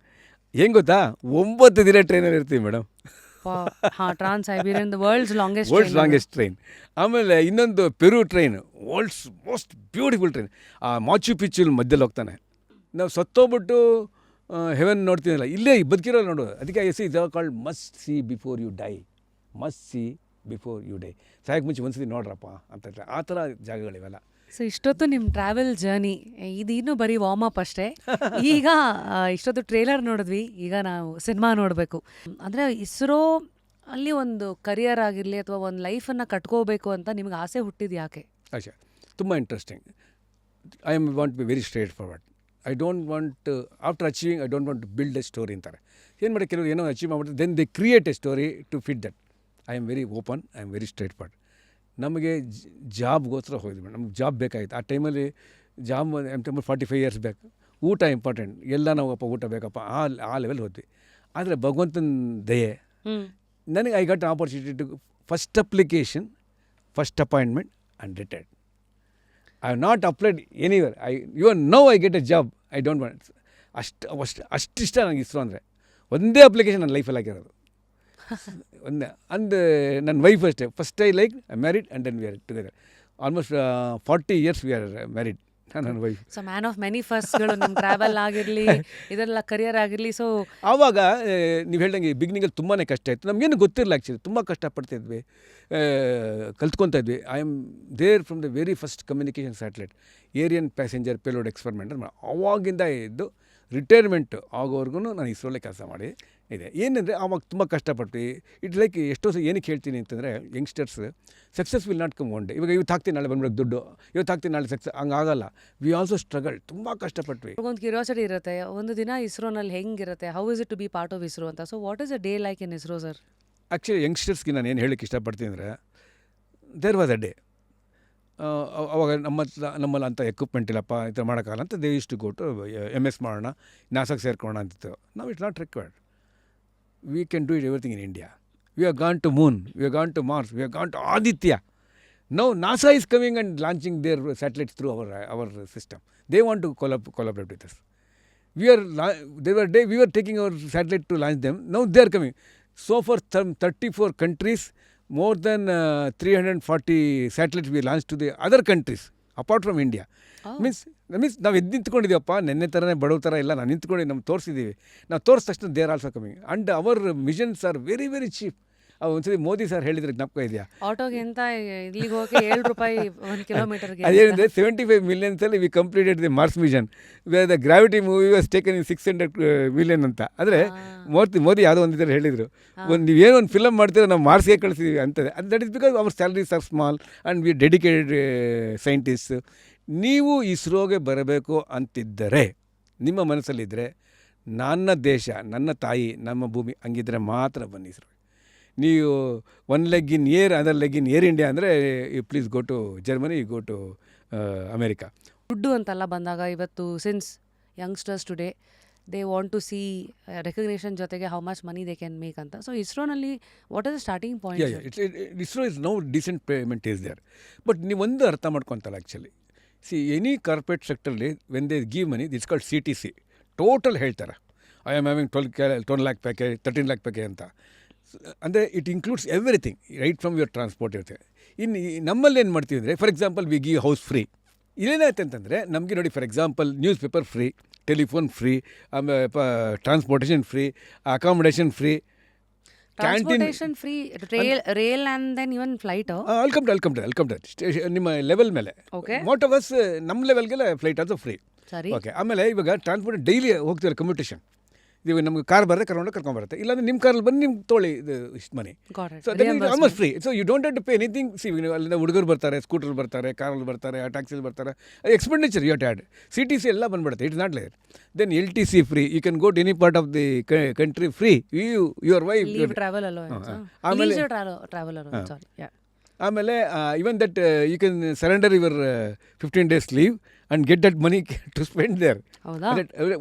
ಹೆಂಗೆ ಗೊತ್ತಾ? 9 ದಿನ ಟ್ರೈನಲ್ಲಿ ಇರ್ತೀವಿ ಮೇಡಮ್. Trans Siberian, world's longest train. ಆಮೇಲೆ ಇನ್ನೊಂದು Peru train, world's most beautiful train. ಆ ಮಾಚು ಪಿಚ್ಚು ಮಧ್ಯದಲ್ಲಿ ಹೋಗ್ತಾನೆ. ನಾವು ಸತ್ತೋಗ್ಬಿಟ್ಟು ಹೆವೆನ್ ನೋಡ್ತೀನಲ್ಲ, ಇಲ್ಲೇ ಬದುಕಿರೋಲ್ಲ ನೋಡೋದು. ಅದಕ್ಕೆ I see is called must see before you die, must see before you die. ಸಾಯಕ್ಕೆ ಮುಂಚೆ ಒಂದ್ಸತಿ ನೋಡ್ರಪ್ಪ ಅಂತ. ಆ ಥರ ಜಾಗಗಳಿವೆಲ್ಲ. ಸೊ ಇಷ್ಟೊತ್ತು ನಿಮ್ಮ ಟ್ರಾವೆಲ್ ಜರ್ನಿ ಇದು ಇನ್ನೂ ಬರೀ ವಾರ್ಮ್ ಅಪ್ ಅಷ್ಟೇ. ಈಗ ಇಷ್ಟೊತ್ತು ಟ್ರೇಲರ್ ನೋಡಿದ್ವಿ, ಈಗ ನಾವು ಸಿನಿಮಾ ನೋಡಬೇಕು. ಅಂದರೆ ಇಸ್ರೋ ಅಲ್ಲಿ ಒಂದು ಕರಿಯರ್ ಆಗಿರಲಿ ಅಥವಾ ಒಂದು ಲೈಫನ್ನು ಕಟ್ಕೋಬೇಕು ಅಂತ ನಿಮ್ಗೆ ಆಸೆ ಹುಟ್ಟಿದ್ದು ಯಾಕೆ? ಅಷ್ಟೇ, ತುಂಬ interesting. I want be very straightforward. I don't want after achieving I don't want to build a story ಅಂತಾರೆ. ಏನು ಮಾಡಿ, ಕೆಲವರು ಏನೋ ಅಚೀವ್ ಮಾಡ್ಬಿಟ್ಟು then they create a story to fit that. I am very open, I am very straightforward. ನಮಗೆ ಜಾಬ್ಗೋಸ್ಕರ ಹೋಗಿದ್ವಿ, ನಮ್ಗೆ ಜಾಬ್ ಬೇಕಾಗಿತ್ತು. ಆ ಟೈಮಲ್ಲಿ ಜಾಬ್ 45 ಇಯರ್ಸ್ ಬ್ಯಾಕ್. ಊಟ ಇಂಪಾರ್ಟೆಂಟ್, ಎಲ್ಲ ನಾವಪ್ಪ ಊಟ ಬೇಕಪ್ಪ, ಆ ಲೆವೆಲ್ ಹೋದ್ವಿ. ಆದರೆ ಭಗವಂತನ ದಯೆ, ನನಗೆ I got opportunity to first application, first appointment and retired. I have not applied anywhere. Now I get a job. I don't want. ಅಷ್ಟಿಷ್ಟ ನನಗೆ ಇಸ್ರೋ ಅಂದರೆ. ಒಂದೇ ಅಪ್ಲಿಕೇಶನ್ ನನ್ನ ಲೈಫಲ್ಲಿ ಆಗಿರೋದು ಒಂದೇ. ಅಂಡ್ ನನ್ನ ವೈಫ್ ಅಷ್ಟೇ. First I married and then we are together. Almost 40 years we are married, ನನ್ನ wife. So man of many ಫಸ್ಟ್ಗಳು ನಿಮ್ಮ ಟ್ರಾವೆಲ್ ಆಗಿರಲಿ, ಇದೆಲ್ಲ ಕರಿಯರ್ ಆಗಿರಲಿ. ಸೊ ಆವಾಗ ನೀವು ಹೇಳ್ದಂಗೆ ಬಿಗಿನಿಂಗಲ್ಲಿ ತುಂಬಾ ಕಷ್ಟ ಇತ್ತು. ನಮಗೇನು ಗೊತ್ತಿರಲಿಲ್ಲ ಆ್ಯಕ್ಚುಲಿ. ತುಂಬ ಕಷ್ಟಪಡ್ತಿದ್ವಿ, ಕಲ್ತ್ಕೊತಾ ಇದ್ವಿ. I am there from the very first communication satellite, Ariane passenger payload experiment. ಅವಾಗಿಂದ ಇದ್ದು ರಿಟೈರ್ಮೆಂಟ್ ಆಗೋವರೆಗೂ ನಾನು ಇಸ್ರೋಲ್ಲೇ ಕೆಲಸ ಮಾಡಿ ಇದೆ. ಏನಂದರೆ ಆವಾಗ ತುಂಬ ಕಷ್ಟಪಟ್ಟು ಇಟ್ಸ್ ಲೈಕ್ ಎಷ್ಟೋ ಏನಕ್ಕೆ ಹೇಳ್ತೀನಿ ಅಂತಂದರೆ, youngsters success will not come one day. ಇವಾಗ ಇವತ್ತು ಹಾಕ್ತೀನಿ ನಾಳೆ ಬಂದ್ಬಿಡೋದು ದುಡ್ಡು, ಇವತ್ತು ಹಾಕ್ತೀನಿ ನಾಳೆ ಸಕ್ಸಸ್, ಹಂಗಾಗಲ್ಲ. ವಿ ಆಲ್ಸೋ ಸ್ಟ್ರಗಲ್, ತುಂಬ ಕಷ್ಟಪಟ್ವಿ. ಒಂದು ಕ್ಯೂರಿಯಾಸಿಟಿ ಇರುತ್ತೆ, ಒಂದು ದಿನ ಇಸ್ರೋನಲ್ಲಿ ಹೆಂಗಿರುತ್ತೆ, how is it to be part of ISRO ಅಂತ. So what is a day like in ISRO sir? Actually ಯಂಗ್ಸ್ಟರ್ಸ್ಗೆ ನಾನು ಏನು ಹೇಳೋಕ್ಕೆ ಇಷ್ಟಪಡ್ತೀನಿ ಅಂದರೆ, ದೇರ್ ವಾಸ್ ಅ ಡೇ. ಅವಾಗ ನಮ್ಮಲ್ಲಿ ಅಂಥ ಎಕ್ವಿಪ್ಮೆಂಟ್ ಇಲ್ಲಪ್ಪ, ಈ ಥರ ಮಾಡೋಕ್ಕಾಗಲ್ಲ ಅಂತ they use to go to MS ಮಾಡೋಣ, ನಾಸಾಗೆ ಸೇರ್ಕೊಳ್ಳೋಣ ಅಂತಿತ್ತು. ನಾವು it's not required. We can do it everything in India. We have gone to moon, we have gone to Mars, we have gone to Aditya. Now NASA is coming and launching their satellites through our system. They want to collaborate with us. We were taking our satellite to launch them. Now they are coming. So for 34 countries, more than 340 satellites we launched to the other countries apart from India. Means ನಾವು ಎದ್ದು ನಿಂತ್ಕೊಂಡಿದ್ದೀವಪ್ಪ, ನೆನ್ನೆ ಥರನೇ ಬಡವ ಥರ ಇಲ್ಲ. ನಾವು ನಿಂತ್ಕೊಂಡು ನಮ್ಗೆ ತೋರಿಸಿದ್ದೀವಿ. ನಾವು ತೋರಿಸಿದ ತಕ್ಷಣ they are also coming and our missions are very very cheap. ಒಂದ್ಸರಿ ಮೋದಿ ಸರ್ ಹೇಳಿದ್ರೆ ಜ್ಞಾಪಕ ಇದೆಯಾ? ಆಟೋಗೆ ಅಂತ ಇಲ್ಲಿಗೆ ಹೋಗಿ ₹7 1 ಕಿಲೋಮೀಟರ್ಗೆ. ಅದೇನಿದೆ, 75 millions we completed the Mars mission, where the gravity movie was taken in 600 million ಅಂತ. ಅಂದರೆ ಮೋದಿ ಯಾವುದೋ ಒಂದಿದ್ದಾರೆ ಹೇಳಿದರು, ನೀವೇನೋ ಒಂದು ಫಿಲಮ್ ಮಾಡ್ತೀರೋ ನಾವು ಮಾರ್ಸ್ಗೆ ಕಳಿಸಿದ್ದೀವಿ ಅಂತದೆ. That is because our salaries are small and we dedicated scientist. ನೀವು ಇಸ್ರೋಗೆ ಬರಬೇಕು ಅಂತಿದ್ದರೆ, ನಿಮ್ಮ ಮನಸ್ಸಲ್ಲಿದ್ದರೆ, ನನ್ನ ದೇಶ, ನನ್ನ ತಾಯಿ, ನಮ್ಮ ಭೂಮಿ ಹಂಗಿದ್ರೆ ಮಾತ್ರ ಬನ್ನಿ ಇಸ್ರೋ. ನೀವು one leg in air, other leg in Air India ಅಂದರೆ you please go to Germany, you go to America. ದುಡ್ಡು ಅಂತೆಲ್ಲ ಬಂದಾಗ ಇವತ್ತು since youngsters today they want to see recognition ಜೊತೆಗೆ how much money they can make ಅಂತ. ಸೊ ಇಸ್ರೋನಲ್ಲಿ what is the starting point? ISRO is now decent payment is there. But ನೀವೊಂದು ಅರ್ಥ ಮಾಡ್ಕೊತಲ್ಲ ಆ್ಯಕ್ಚುಲಿ. ಎನಿ ಕಾರ್ಪೊರೇಟ್ ಸೆಕ್ಟರ್ಲಿ when they give money, ದಿಟ್ಸ್ called CTC. Total ಹೇಳ್ತಾರೆ, I am having 12 lakh package, 13 lakh package ಅಂತ. ಅಂದರೆ it includes everything right from your transport ಇರುತ್ತೆ. ಇನ್ನು ನಮ್ಮಲ್ಲಿ ಏನು ಮಾಡ್ತೀವಿ ಅಂದರೆ, for example we give house free. ಇಲ್ಲೇನಾಯ್ತು ಅಂತಂದರೆ ನಮಗೆ ನೋಡಿ, for example newspaper free, telephone free, ಆಮೇಲೆ transportation free, accommodation free, transportation free, rail and then even flight. Welcome to ನಿಮ್ಮ ಲೆವೆಲ್ ಮೇಲೆ. ಮೋಟ್ ಆಫ್ ಅಸ್ ನಮ್ಮ ಲೆವೆಲ್ಗೆಲ್ಲ ಫ್ಲೈಟ್ ಅದು ಫ್ರೀ. ಓಕೆ. ಆಮೇಲೆ ಇವಾಗ ಟ್ರಾನ್ಸ್ಪೋರ್ಟ್ ಡೈಲಿ ಹೋಗ್ತೀವಿ, ಕಮ್ಯುಟೇಷನ್. ನೀವು ನಮಗೆ ಕಾರ್ ಬರುತ್ತೆ, ಕರ್ಕೊಂಡ್ಬರುತ್ತೆ. ಇಲ್ಲಾಂದರೆ ನಿಮ್ಮ ಕಾರಲ್ಲಿ ಬಂದು ನಿಮ್ಗೆ ತೊಗೊಳ್ಳಿ ಇಷ್ಟು money. So that is almost free. So you don't have to pay anything. ಅಲ್ಲಿಂದ ಹುಡುಗರು ಬರ್ತಾರೆ, ಸ್ಕೂಟರ್ ಬರ್ತಾರೆ, ಕಾರಲ್ಲಿ ಬರ್ತಾರೆ, ಟ್ಯಾಕ್ಸಿಲಿ ಬರ್ತಾರೆ. Expenditure you had. CTC ಎಲ್ಲ ಬಂದ್ಬಿಡುತ್ತೆ. It's not like then LTC free. You can go to any part of the country free. Your wife travel ಆಮೇಲೆ even that you can surrender your 15 days leave and get that money to spend there.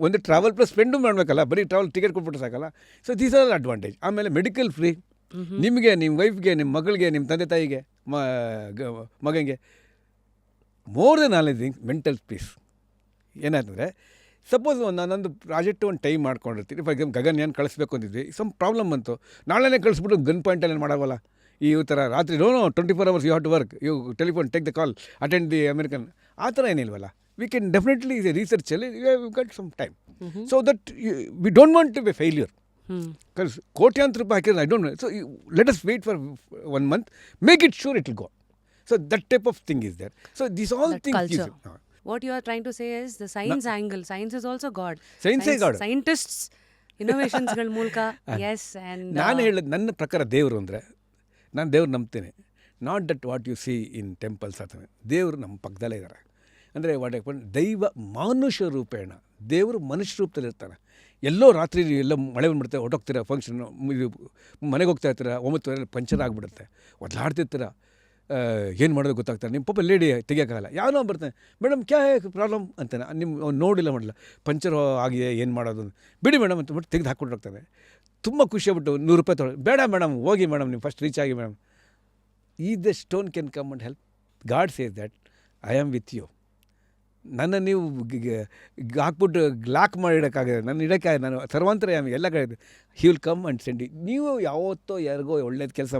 ಒಂದು ಟ್ರಾವೆಲ್ ಪ್ಲಸ್ ಸ್ಪೆಂಡು ಮಾಡಬೇಕಲ್ಲ, ಬರೀ ಟ್ರಾವೆಲ್ ಟಿಕೆಟ್ ಕೊಟ್ಬಿಟ್ಟು ಸಾಕಲ್ಲ. So these are advantage. ಆಮೇಲೆ ಮೆಡಿಕಲ್ ಫ್ರೀ ನಿಮಗೆ, ನಿಮ್ಮ ವೈಫ್ಗೆ, ನಿಮ್ಮ ಮಗಳಿಗೆ, ನಿಮ್ಮ ತಂದೆ ತಾಯಿಗೆ, ಮಗನಿಗೆ. More then all things, mental peace. ಏನಾಯ್ತಂದರೆ, ಸಪೋಸ್ ನಾನೊಂದು ಪ್ರಾಜೆಕ್ಟು ಒಂದು ಟೈಮ್ ಮಾಡ್ಕೊಂಡಿರ್ತೀನಿ. ಫಾರ್ ಎಕ್ಸಾಂಪಲ್ ಗಗನ್ಯಾನ್ ಕಳಿಸ್ಬೇಕು ಅಂತಿದ್ವಿ, ಸಮ್ ಪ್ರಾಬ್ಲಮ್ ಬಂತು, ನಾಳೆನೇ ಕಳಿಸ್ಬಿಟ್ಟು ಗನ್ ಪಾಯಿಂಟಲ್ಲಿ ಏನು ಮಾಡವಲ್ಲ ಈ ಥರ ರಾತ್ರಿ. No 24 hours you have to work, you telephone, take the call, attend the American. ಆ ಥರ ಏನಿಲ್ವಲ್ಲ. ವಿ ಕ್ಯಾನ್ ಡೆಫಿನೆಟ್ಲಿ ರಿಸರ್ಚಲ್ಲಿ you got some time. So that we don't want to be failure. Because ಕೋಟ್ಯಾಂತರ ರೂಪಾಯಿ ಹಾಕಿದ್ರೆ I don't know. So let us wait for 1 month, make it sure it will go. So that type of thing is there. So these all things. What you are trying to say is the science angle. Science is also God. Science is God. Scientists innovationsಗಳ ಮೂಲಕ. Yes. And ನಾನು ಹೇಳೋದು ನನ್ನ ಪ್ರಕಾರ ದೇವರು ಅಂದರೆ, ನಾನು ದೇವ್ರು ನಂಬ್ತೇನೆ. Not that what you see in temples ಅಥವಾ. ದೇವರು ನಮ್ಮ ಪಕ್ಕದಲ್ಲೇ ಇದ್ದಾರೆ. ಅಂದರೆ ವಾಟ್ ಹ್ಯಾಪನ್, ದೈವ ಮಾನುಷ ರೂಪೇಣ. ದೇವರು ಮನುಷ್ಯ ರೂಪದಲ್ಲಿರ್ತಾನೆ. ಎಲ್ಲೋ ರಾತ್ರಿ ಎಲ್ಲ ಮಳೆ ಬಂದ್ಬಿಡುತ್ತೆ, ಹೊಟ್ಟೋಗ್ತೀರ ಫಂಕ್ಷನ್, ಮನೆಗೆ ಹೋಗ್ತಾ ಇರ್ತೀರ, 9 ಪಂಚರ್ ಆಗಿಬಿಡುತ್ತೆ, ಒದ್ದಾಡ್ತಿರ್ತೀರ. ಏನು ಮಾಡೋದು ಗೊತ್ತಾಗ್ತಾರೆ. ನಿಮ್ಮ ಪಾಪ ಲೇಡಿ ತೆಗಿಯೋಕ್ಕಾಗಲ್ಲ, ಯಾವನೋ ಬರ್ತಾನೆ, ಮೇಡಮ್ ಕ್ಯಾ ಪ್ರಾಬ್ಲಮ್ ಅಂತಾನೆ. ಅವ್ನು ನೋಡಿಲ್ಲ ಮಾಡಲ್ಲ, ಪಂಚರ್ ಆಗಿದೆ ಏನು ಮಾಡೋದು, ಬಿಡಿ ಮೇಡಮ್ ಅಂತ ಬಿಟ್ಟು ತೆಗೆದು ಹಾಕ್ಕೊಟ್ಟಿರ್ತಾನೆ. ತುಂಬ ಖುಷಿಯಾಗ್ಬಿಟ್ಟು ₹100 ತೊಗೊಳ್ಳಿ, ಬೇಡ ಮೇಡಮ್ ಹೋಗಿ ಮೇಡಮ್ ನೀವು ಫಸ್ಟ್ ರೀಚ್ ಆಗಿ madam. The stone can come and help. God says that I am with you. ನನ್ನ ನೀವು ಹಾಕ್ಬಿಟ್ಟು ಲಾಕ್ ಮಾಡಿಡೋಕ್ಕಾಗದೆ, ನನ್ನ ಇಡೋಕ್ಕೆ ನಾನು ಸರ್ವಾಂತರ ಎಲ್ಲ ಕಡೆ he will come and send. ನೀವು ಯಾವತ್ತೋ ಯಾರಿಗೋ ಒಳ್ಳೇದು ಕೆಲಸ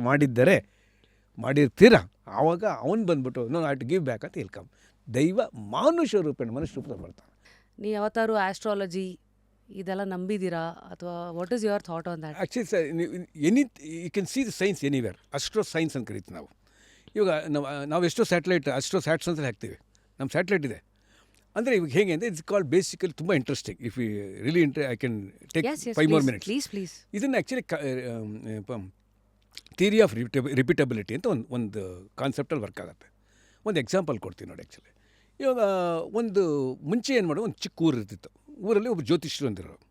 ಮಾಡಿರ್ತೀರ, ಆವಾಗ ಅವ್ನು ಬಂದ್ಬಿಟ್ಟು no I to give back ಅಂತ ವಿಲ್ ಕಮ್. ದೈವ ಮನುಷ್ಯ ರೂಪದಲ್ಲಿ ಬರ್ತಾನೆ. ನೀವು ಯಾವತ್ತಾರು ಆಸ್ಟ್ರಾಲಜಿ ಇದೆಲ್ಲ ನಂಬಿದ್ದೀರಾ, ಅಥವಾ what is your thought on that? Actually sir, you can see the science anywhere. Astro science ಅಂತ ಕರಿತೀವಿ ನಾವು. ಇವಾಗ ನಾವು ಎಷ್ಟೋ ಸ್ಯಾಟಲೈಟ್ ಅಸ್ಟ್ರೋ ಸ್ಯಾಟ್ಸ್ ಅಂತ ಹಾಕ್ತೀವಿ, ನಮ್ಮ ಸ್ಯಾಟಲೈಟ್ ಇದೆ. ಅಂದರೆ ಇವಾಗ ಹೇಗೆ ಅಂದರೆ ಇಟ್ಸ್ ಕಾಲ್ಡ್ ಬೇಸಿಕಲಿ ತುಂಬ interesting. If you really I can take 5 more minutes. Please. ಇದನ್ನು ಆ್ಯಕ್ಚುಲಿ ಥಿಯರಿ ಆಫ್ ರಿಪೀಟಬಿಲಿಟಿ ಅಂತ ಒಂದು ಕಾನ್ಸೆಪ್ಟಲ್ಲಿ ವರ್ಕ್ ಆಗುತ್ತೆ. ಒಂದು ಎಕ್ಸಾಂಪಲ್ ಕೊಡ್ತೀನಿ ನೋಡಿ. ಆ್ಯಕ್ಚುಲಿ ಇವಾಗ ಮುಂಚೆ ಏನು ಮಾಡೋದು, ಒಂದು ಚಿಕ್ಕ ಊರು ಇರ್ತಿತ್ತು. ಊರಲ್ಲಿ ಒಬ್ಬ ಜ್ಯೋತಿಷ್ಯರು ಅಂತಿರೋರು.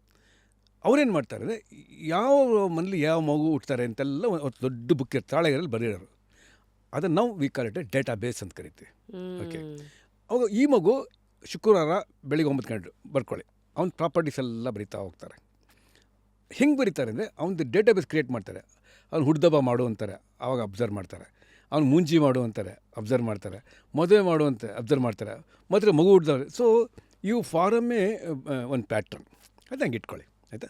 ಅವ್ರೇನು ಮಾಡ್ತಾರೆ ಅಂದರೆ, ಯಾವ ಮನೇಲಿ ಯಾವ ಮಗು ಹುಡ್ತಾರೆ ಅಂತೆಲ್ಲ ಒಂದು ದೊಡ್ಡ ಬುಕ್ ತಾಳೆಗರಲ್ಲಿ ಬರೆಯೋರು. ಅದನ್ನು ನಾವು we call it data base ಅಂತ ಕರಿತೀವಿ. ಓಕೆ, ಅವಾಗ ಈ ಮಗು ಶುಕ್ರವಾರ ಬೆಳಿಗ್ಗೆ 9 ಗಂಟೆ ಬರ್ಕೊಳ್ಳಿ, ಅವ್ನ ಪ್ರಾಪರ್ಟೀಸ್ ಎಲ್ಲ ಬರೀತಾ ಹೋಗ್ತಾರೆ. ಹೆಂಗೆ ಬರೀತಾರೆ ಅಂದರೆ, ಅವ್ನದ್ದು ಡೇಟಾ ಬೇಸ್ ಕ್ರಿಯೇಟ್ ಮಾಡ್ತಾರೆ. ಅವ್ನು ಹುಡ್ದಬ್ಬ ಮಾಡು ಅಂತಾರೆ, ಆವಾಗ ಅಬ್ಸರ್ವ್ ಮಾಡ್ತಾರೆ. ಅವ್ನು ಮುಂಜಿ ಮಾಡು ಅಂತಾರೆ, ಅಬ್ಸರ್ವ್ ಮಾಡ್ತಾರೆ. ಮದುವೆ ಮಾಡು ಅಂತ ಅಬ್ಸರ್ವ್ ಮಾಡ್ತಾರೆ. ಮತ್ತು ಮಗು ಹುಡ್ದವ್ರೆ. ಸೊ ಇವು ಫಾರಮ್ಮೇ ಒಂದು ಪ್ಯಾಟ್ರನ್ ಅದು ಹಂಗೆ ಇಟ್ಕೊಳ್ಳಿ, ಆಯಿತಾ.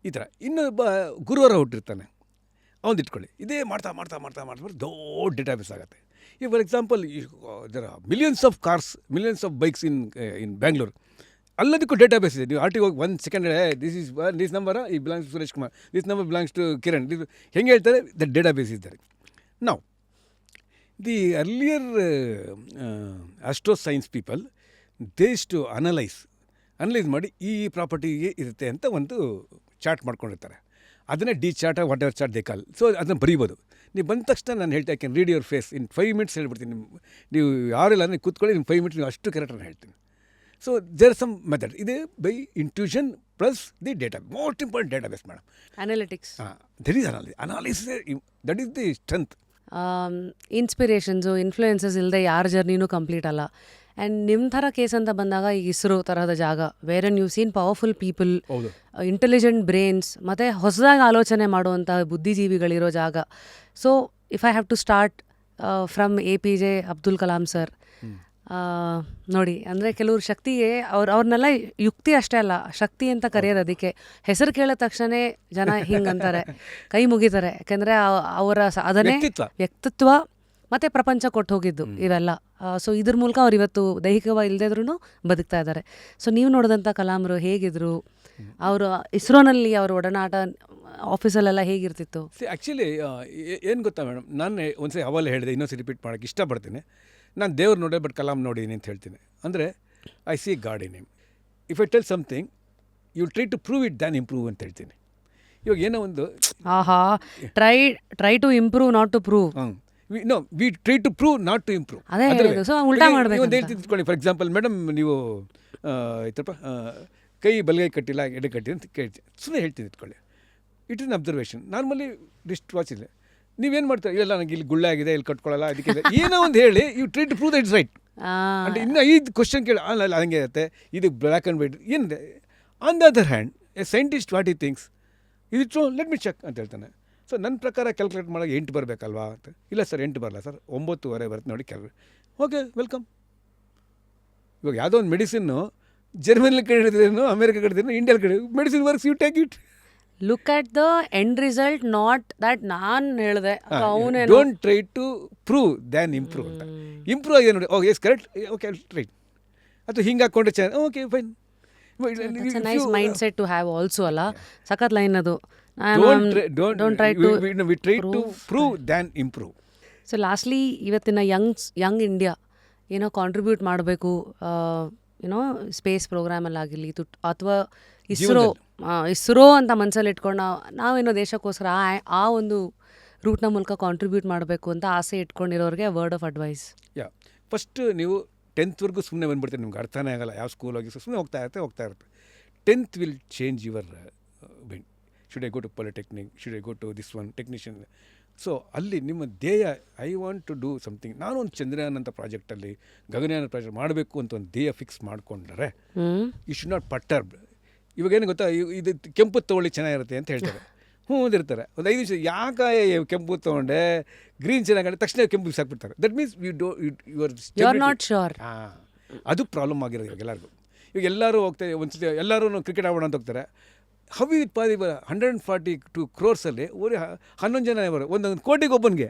ಈ ಥರ ಇನ್ನೊಬ್ಬ ಗುರುವಾರ ಹುಟ್ಟಿರ್ತಾನೆ, ಅವ್ನು ಇಟ್ಕೊಳ್ಳಿ. ಇದೇ ಮಾಡ್ತಾ ದೊಡ್ಡ ಡೇಟಾಬೇಸ್ ಆಗುತ್ತೆ. ಈ for example, there are millions of cars, millions of bikes in Bangalore. ಅಲ್ಲದಕ್ಕೂ ಡೇಟಾಬೇಸ್ ಇದೆ. ನೀವು ಆರ್ಟಿಗೆ ಹೋಗಿ 1 ಸೆಕೆಂಡ್ ದಿಸ್ ನಂಬರ್ ಈ belongs to Suresh Kumar, this number belongs to Kiran, ಹೆಂಗೆ ಹೇಳ್ತಾರೆ, ದ ಡೇಟಾಬೇಸ್ ಇದ್ದಾರೆ. ನಾವು the earlier astro science people does to analyse ಮಾಡಿ ಈ ಪ್ರಾಪರ್ಟಿಗೆ ಇರುತ್ತೆ ಅಂತ ಒಂದು ಚಾರ್ಟ್ ಮಾಡ್ಕೊಂಡಿರ್ತಾರೆ. ಅದನ್ನೇ the chart, whatever chart they call. So ಅದನ್ನು ಬರೀಬೋದು. ನೀವು ಬಂದ ತಕ್ಷಣ ನಾನು ಹೇಳ್ತಾ I can read your face in 5 minutes ಹೇಳ್ಬಿಡ್ತೀನಿ. ನೀವು ಯಾರೆಲ್ಲ ನೀವು ಕೂತ್ಕೊಳ್ಳಿ, ನಿಮ್ಮ 5 minutes ನೀವು ಅಷ್ಟು ಕ್ಯಾರೆಕ್ಟರ್ನ ಹೇಳ್ತೀನಿ. So there are some method. ಇದೆ by intuition plus the data, most important database madam. Analytics, that is analysis, that is the strength. Inspirations, influences ಇಲ್ಲದೆ ಯಾರ ಜರ್ನಿನೂ ಕಂಪ್ಲೀಟ್ ಅಲ್ಲ. ಆ್ಯಂಡ್ ನಿಮ್ಮ ಥರ ಕೇಸ್ ಅಂತ ಬಂದಾಗ ಈ ಇಸ್ರೋ ತರಹದ ಜಾಗ, where you seen powerful people, intelligent brains, ಮತ್ತು ಹೊಸದಾಗಿ ಆಲೋಚನೆ ಮಾಡುವಂಥ ಬುದ್ಧಿಜೀವಿಗಳಿರೋ ಜಾಗ. So if I have to start from APJ Abdul Kalam sir, ನೋಡಿ ಅಂದರೆ ಕೆಲವ್ರು ಶಕ್ತಿಗೆ ಅವ್ರನ್ನೆಲ್ಲ ಯುಕ್ತಿ ಅಷ್ಟೇ ಅಲ್ಲ, ಶಕ್ತಿ ಅಂತ ಕರೆಯೋದು. ಅದಕ್ಕೆ ಹೆಸರು ಕೇಳಿದ ತಕ್ಷಣ ಜನ ಹಿಂಗಂತಾರೆ, ಕೈ ಮುಗಿತಾರೆ. ಯಾಕೆಂದರೆ ಅವರ ಅದನ್ನೇ ವ್ಯಕ್ತಿತ್ವ ಮತ್ತು ಪ್ರಪಂಚ ಕೊಟ್ಟು ಹೋಗಿದ್ದು ಇವೆಲ್ಲ. ಸೊ ಇದ್ರ ಮೂಲಕ ಅವ್ರು ಇವತ್ತು ದೈಹಿಕವಾಗಿ ಇಲ್ಲದಿದ್ರೂ ಬದುಕ್ತಾ ಇದ್ದಾರೆ. ಸೊ ನೀವು ನೋಡಿದಂಥ ಕಲಾಂರು ಹೇಗಿದ್ರು, ಅವರು ಇಸ್ರೋನಲ್ಲಿ ಅವ್ರ ಒಡನಾಟ ಆಫೀಸಲ್ಲೆಲ್ಲ ಹೇಗಿರ್ತಿತ್ತು? ಆ್ಯಕ್ಚುಲಿ ಏನು ಗೊತ್ತಾ ಮೇಡಮ್, ನಾನು ಒಂದ್ಸರಿ ಅವೆಲ್ಲ ಹೇಳಿದೆ, ಇನ್ನೊಂದ್ಸರಿ ರಿಪೀಟ್ ಮಾಡೋಕ್ಕೆ ಇಷ್ಟಪಡ್ತೀನಿ. ನಾನು ದೇವ್ರು ನೋಡೇ ಬಟ್ ಕಲಾಂ ನೋಡಿದ್ದೀನಿ ಅಂತ ಹೇಳ್ತೀನಿ. ಅಂದರೆ I see God in him. If I tell something you try to prove it than improve ಅಂತ ಹೇಳ್ತೀನಿ. ಇವಾಗ ಏನೋ ಒಂದು try to improve not to prove. We try to prove not to improve. ಉಲ್ಟಾ ಮಾಡಬೇಕು. ಒಂದು ಹೇಳ್ತಿದ್ಕೊಳ್ಳಿ, ಫಾರ್ ಎಕ್ಸಾಂಪಲ್, ಮೇಡಮ್ ನೀವು ಆಯ್ತಪ್ಪ ಕೈ ಬಲಗೈ ಕಟ್ಟಿಲ್ಲ ಎಡೆ ಕಟ್ಟಿ ಅಂತ ಕೇಳ್ತೀನಿ, ಸುಮ್ಮನೆ ಹೇಳ್ತೀನಿ ಇಟ್ಕೊಳ್ಳಿ. It is observation. Normally wrist watch ಇದೆ, ನೀವೇನು ಮಾಡ್ತಾರೆ, ಇಲ್ಲ ನನಗೆ ಇಲ್ಲಿ ಗುಳ್ಳೆ ಆಗಿದೆ, ಇಲ್ಲಿ ಕಟ್ಕೊಳ್ಳಲ್ಲ, ಅದಕ್ಕೆ ಏನೋ ಒಂದು ಹೇಳಿ you try to prove that it's right. ಅಂದರೆ ಇನ್ನೂ 5 ಕ್ವಶನ್ ಕೇಳಿ, ಅಲ್ಲ ಹಂಗೆ ಇರುತ್ತೆ, ಇದು ಬ್ಲ್ಯಾಕ್ ಆ್ಯಂಡ್ ವೈಟ್ ಏನಿದೆ. On the other hand a scientist what ಈ ಥಿಂಕ್ಸ್ ಇದು ಟ್ರೂ, ಲೆಟ್ ಮಿ ಚೆಕ್ ಅಂತ ಹೇಳ್ತಾನೆ. ಸೊ ನನ್ನ ಪ್ರಕಾರ ಕ್ಯಾಲ್ಕುಲೇಟ್ ಮಾಡೋಕೆ 8 ಬರಬೇಕಲ್ವಾ ಅಂತ. ಇಲ್ಲ ಸರ್ 8 ಬರಲ್ಲ ಸರ್, 9.25 ಬರುತ್ತೆ ನೋಡಿ ಕ್ಯಾಲ್ಕುಲೇಟ್. Okay welcome. ಇವಾಗ ಯಾವುದೋ ಒಂದು ಮೆಡಿಸಿನ್ನು ಜರ್ಮನಿಲಿ ಕಡಿದ್ರೇನು, ಅಮೇರಿಕಾ ಕಡಿದ್ರೇನು, ಇಂಡಿಯಲ್ಲಿ ಕಡೆ medicine works, you take it. Look at the end result, not that ನಾನು ಹೇಳಿದೆ ಅವನೇ. Don't try to prove than improve ಅಂತ. ಇಂಪ್ರೂವ್ ಆಗಿದೆ ನೋಡಿ, okay yes correct, okay right. ಅಥವಾ ಹಿಂಗೆ ಹಾಕ್ಕೊಂಡ್ರೆ ಚೆನ್ನಾಗಿ, okay fine. Nice mindset to have also ಅಲ್ಲ. ಸಖತ್ ಲೈನ್ ಅದು. Don't try to prove than improve. So lastly ಇವತ್ತಿನ ಯಂಗ್ ಇಂಡಿಯಾ ಏನೋ ಕಾಂಟ್ರಿಬ್ಯೂಟ್ ಮಾಡಬೇಕು, ಏನೋ ಸ್ಪೇಸ್ ಪ್ರೋಗ್ರಾಮಲ್ಲಾಗಿರಲಿ ಅಥವಾ ಇಸ್ರೋ ಅಂತ ಮನಸ್ಸಲ್ಲಿ ಇಟ್ಕೊಂಡು ನಾವೇನೋ ದೇಶಕ್ಕೋಸ್ಕರ ಆ ಒಂದು ರೂಟ್ನ ಮೂಲಕ ಕಾಂಟ್ರಿಬ್ಯೂಟ್ ಮಾಡಬೇಕು ಅಂತ ಆಸೆ ಇಟ್ಕೊಂಡಿರೋರಿಗೆ ವರ್ಡ್ ಆಫ್ ಅಡ್ವೈಸ್. ಫಸ್ಟ್ ನೀವು 10th ಸುಮ್ಮನೆ ಬಂದುಬಿಡ್ತೀರಿ, ನಿಮ್ಗೆ ಅರ್ಥನೇ ಆಗಲ್ಲ, ಯಾವ ಸ್ಕೂಲ್ ಹೋಗಿ ಸುಮ್ಮನೆ ಹೋಗ್ತಾ ಇರುತ್ತೆ. 10th will change your mind. Should I go to polytechnic, should I go to this one technician. So ಅಲ್ಲಿ ನಿಮ್ಮ ಧ್ಯೇಯ I want to do something, ನಾನು ಒಂದು ಚಂದ್ರಯಾನ್ ಅಂತ ಪ್ರಾಜೆಕ್ಟಲ್ಲಿ ಗಗನಯಾನ ಪ್ರಾಜೆಕ್ಟ್ ಮಾಡಬೇಕು ಅಂತ ಒಂದು ಧ್ಯೇಯ ಫಿಕ್ಸ್ ಮಾಡಿಕೊಂಡ್ರೆ ಯು ಶುಡ್ ನಾಟ್ ಪಟ್ಟರ್ಬ್. ಇವಾಗೇನು ಗೊತ್ತಾ, ಇದು ಕೆಂಪು ತೊಗೊಳ್ಳಿ ಚೆನ್ನಾಗಿರುತ್ತೆ ಅಂತ ಹೇಳ್ತಾರೆ. ಅಂದಿರ್ತಾರೆ ಒಂದು 5 ನಿಮಿಷ, ಯಾಕೆ ಕೆಂಪು ತೊಗೊಂಡೆ ಗ್ರೀನ್ ಚೆನ್ನಾಗಿ ತಕ್ಷಣ ಕೆಂಪು ಸಾಕ್ಬಿಡ್ತಾರೆ. That means you are not sure. ಅದು ಪ್ರಾಬ್ಲಮ್ ಆಗಿರೋದು ಇವಾಗ ಎಲ್ಲರಿಗೂ. ಈಗ ಎಲ್ಲರೂ ಹೋಗ್ತಾರೆ, ಒಂದ್ಸತಿ ಎಲ್ಲರೂ ಕ್ರಿಕೆಟ್ ಆಡೋಣ ಅಂತ ಹೋಗ್ತಾರೆ. How it possible? 142 crores ಒಂದು 11 ಜನ ಇವರು, ಒಂದೊಂದು ಕೋಟಿಗೆ ಒಬ್ಬನಿಗೆ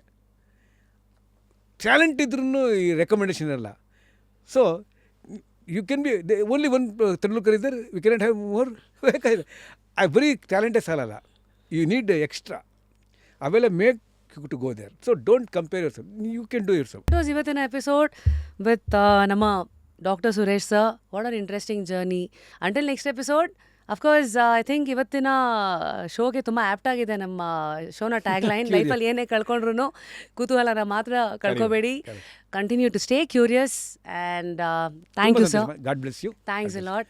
ಟ್ಯಾಲೆಂಟ್ ಇದ್ರೂ ಈ ರೆಕಮೆಂಡೇಷನ್ ಇರಲ್ಲ. So you can be only one Tendulkar ಇದ್ದಾರೆ, ವಿ ಕ್ಯಾನಾಟ್ ಹ್ಯಾವ್ ಮೋರ್. ಬೇಕಾಗಿದೆ ಬರೀ ಟ್ಯಾಲೆಂಟೇ ಸಾಲಲ್ಲ, ಯು ನೀಡ್ ಎಕ್ಸ್ಟ್ರಾ. ಅವೆಲ್ಲ make to go there. So don't compare yourself, you can do yourself. It was ಇವತ್ತಿನ ಎಪಿಸೋಡ್ ವಿತ್ ನಮ್ಮ doctor Suresh sir. What are interesting journey. Until next episode, of course I think ಇವತ್ತಿನ ಶೋಗೆ ತುಂಬ ಆ್ಯಪ್ಟ್ ಆಗಿದೆ ನಮ್ಮ ಶೋನ ಟ್ಯಾಗ್ ಲೈನ್. ಲೈಫಲ್ಲಿ ಏನೇ ಕಳ್ಕೊಂಡ್ರು ಕುತೂಹಲನ ಮಾತ್ರ ಕಳ್ಕೊಬೇಡಿ. Continue to stay curious and thank you sir. God bless you. Thanks a lot.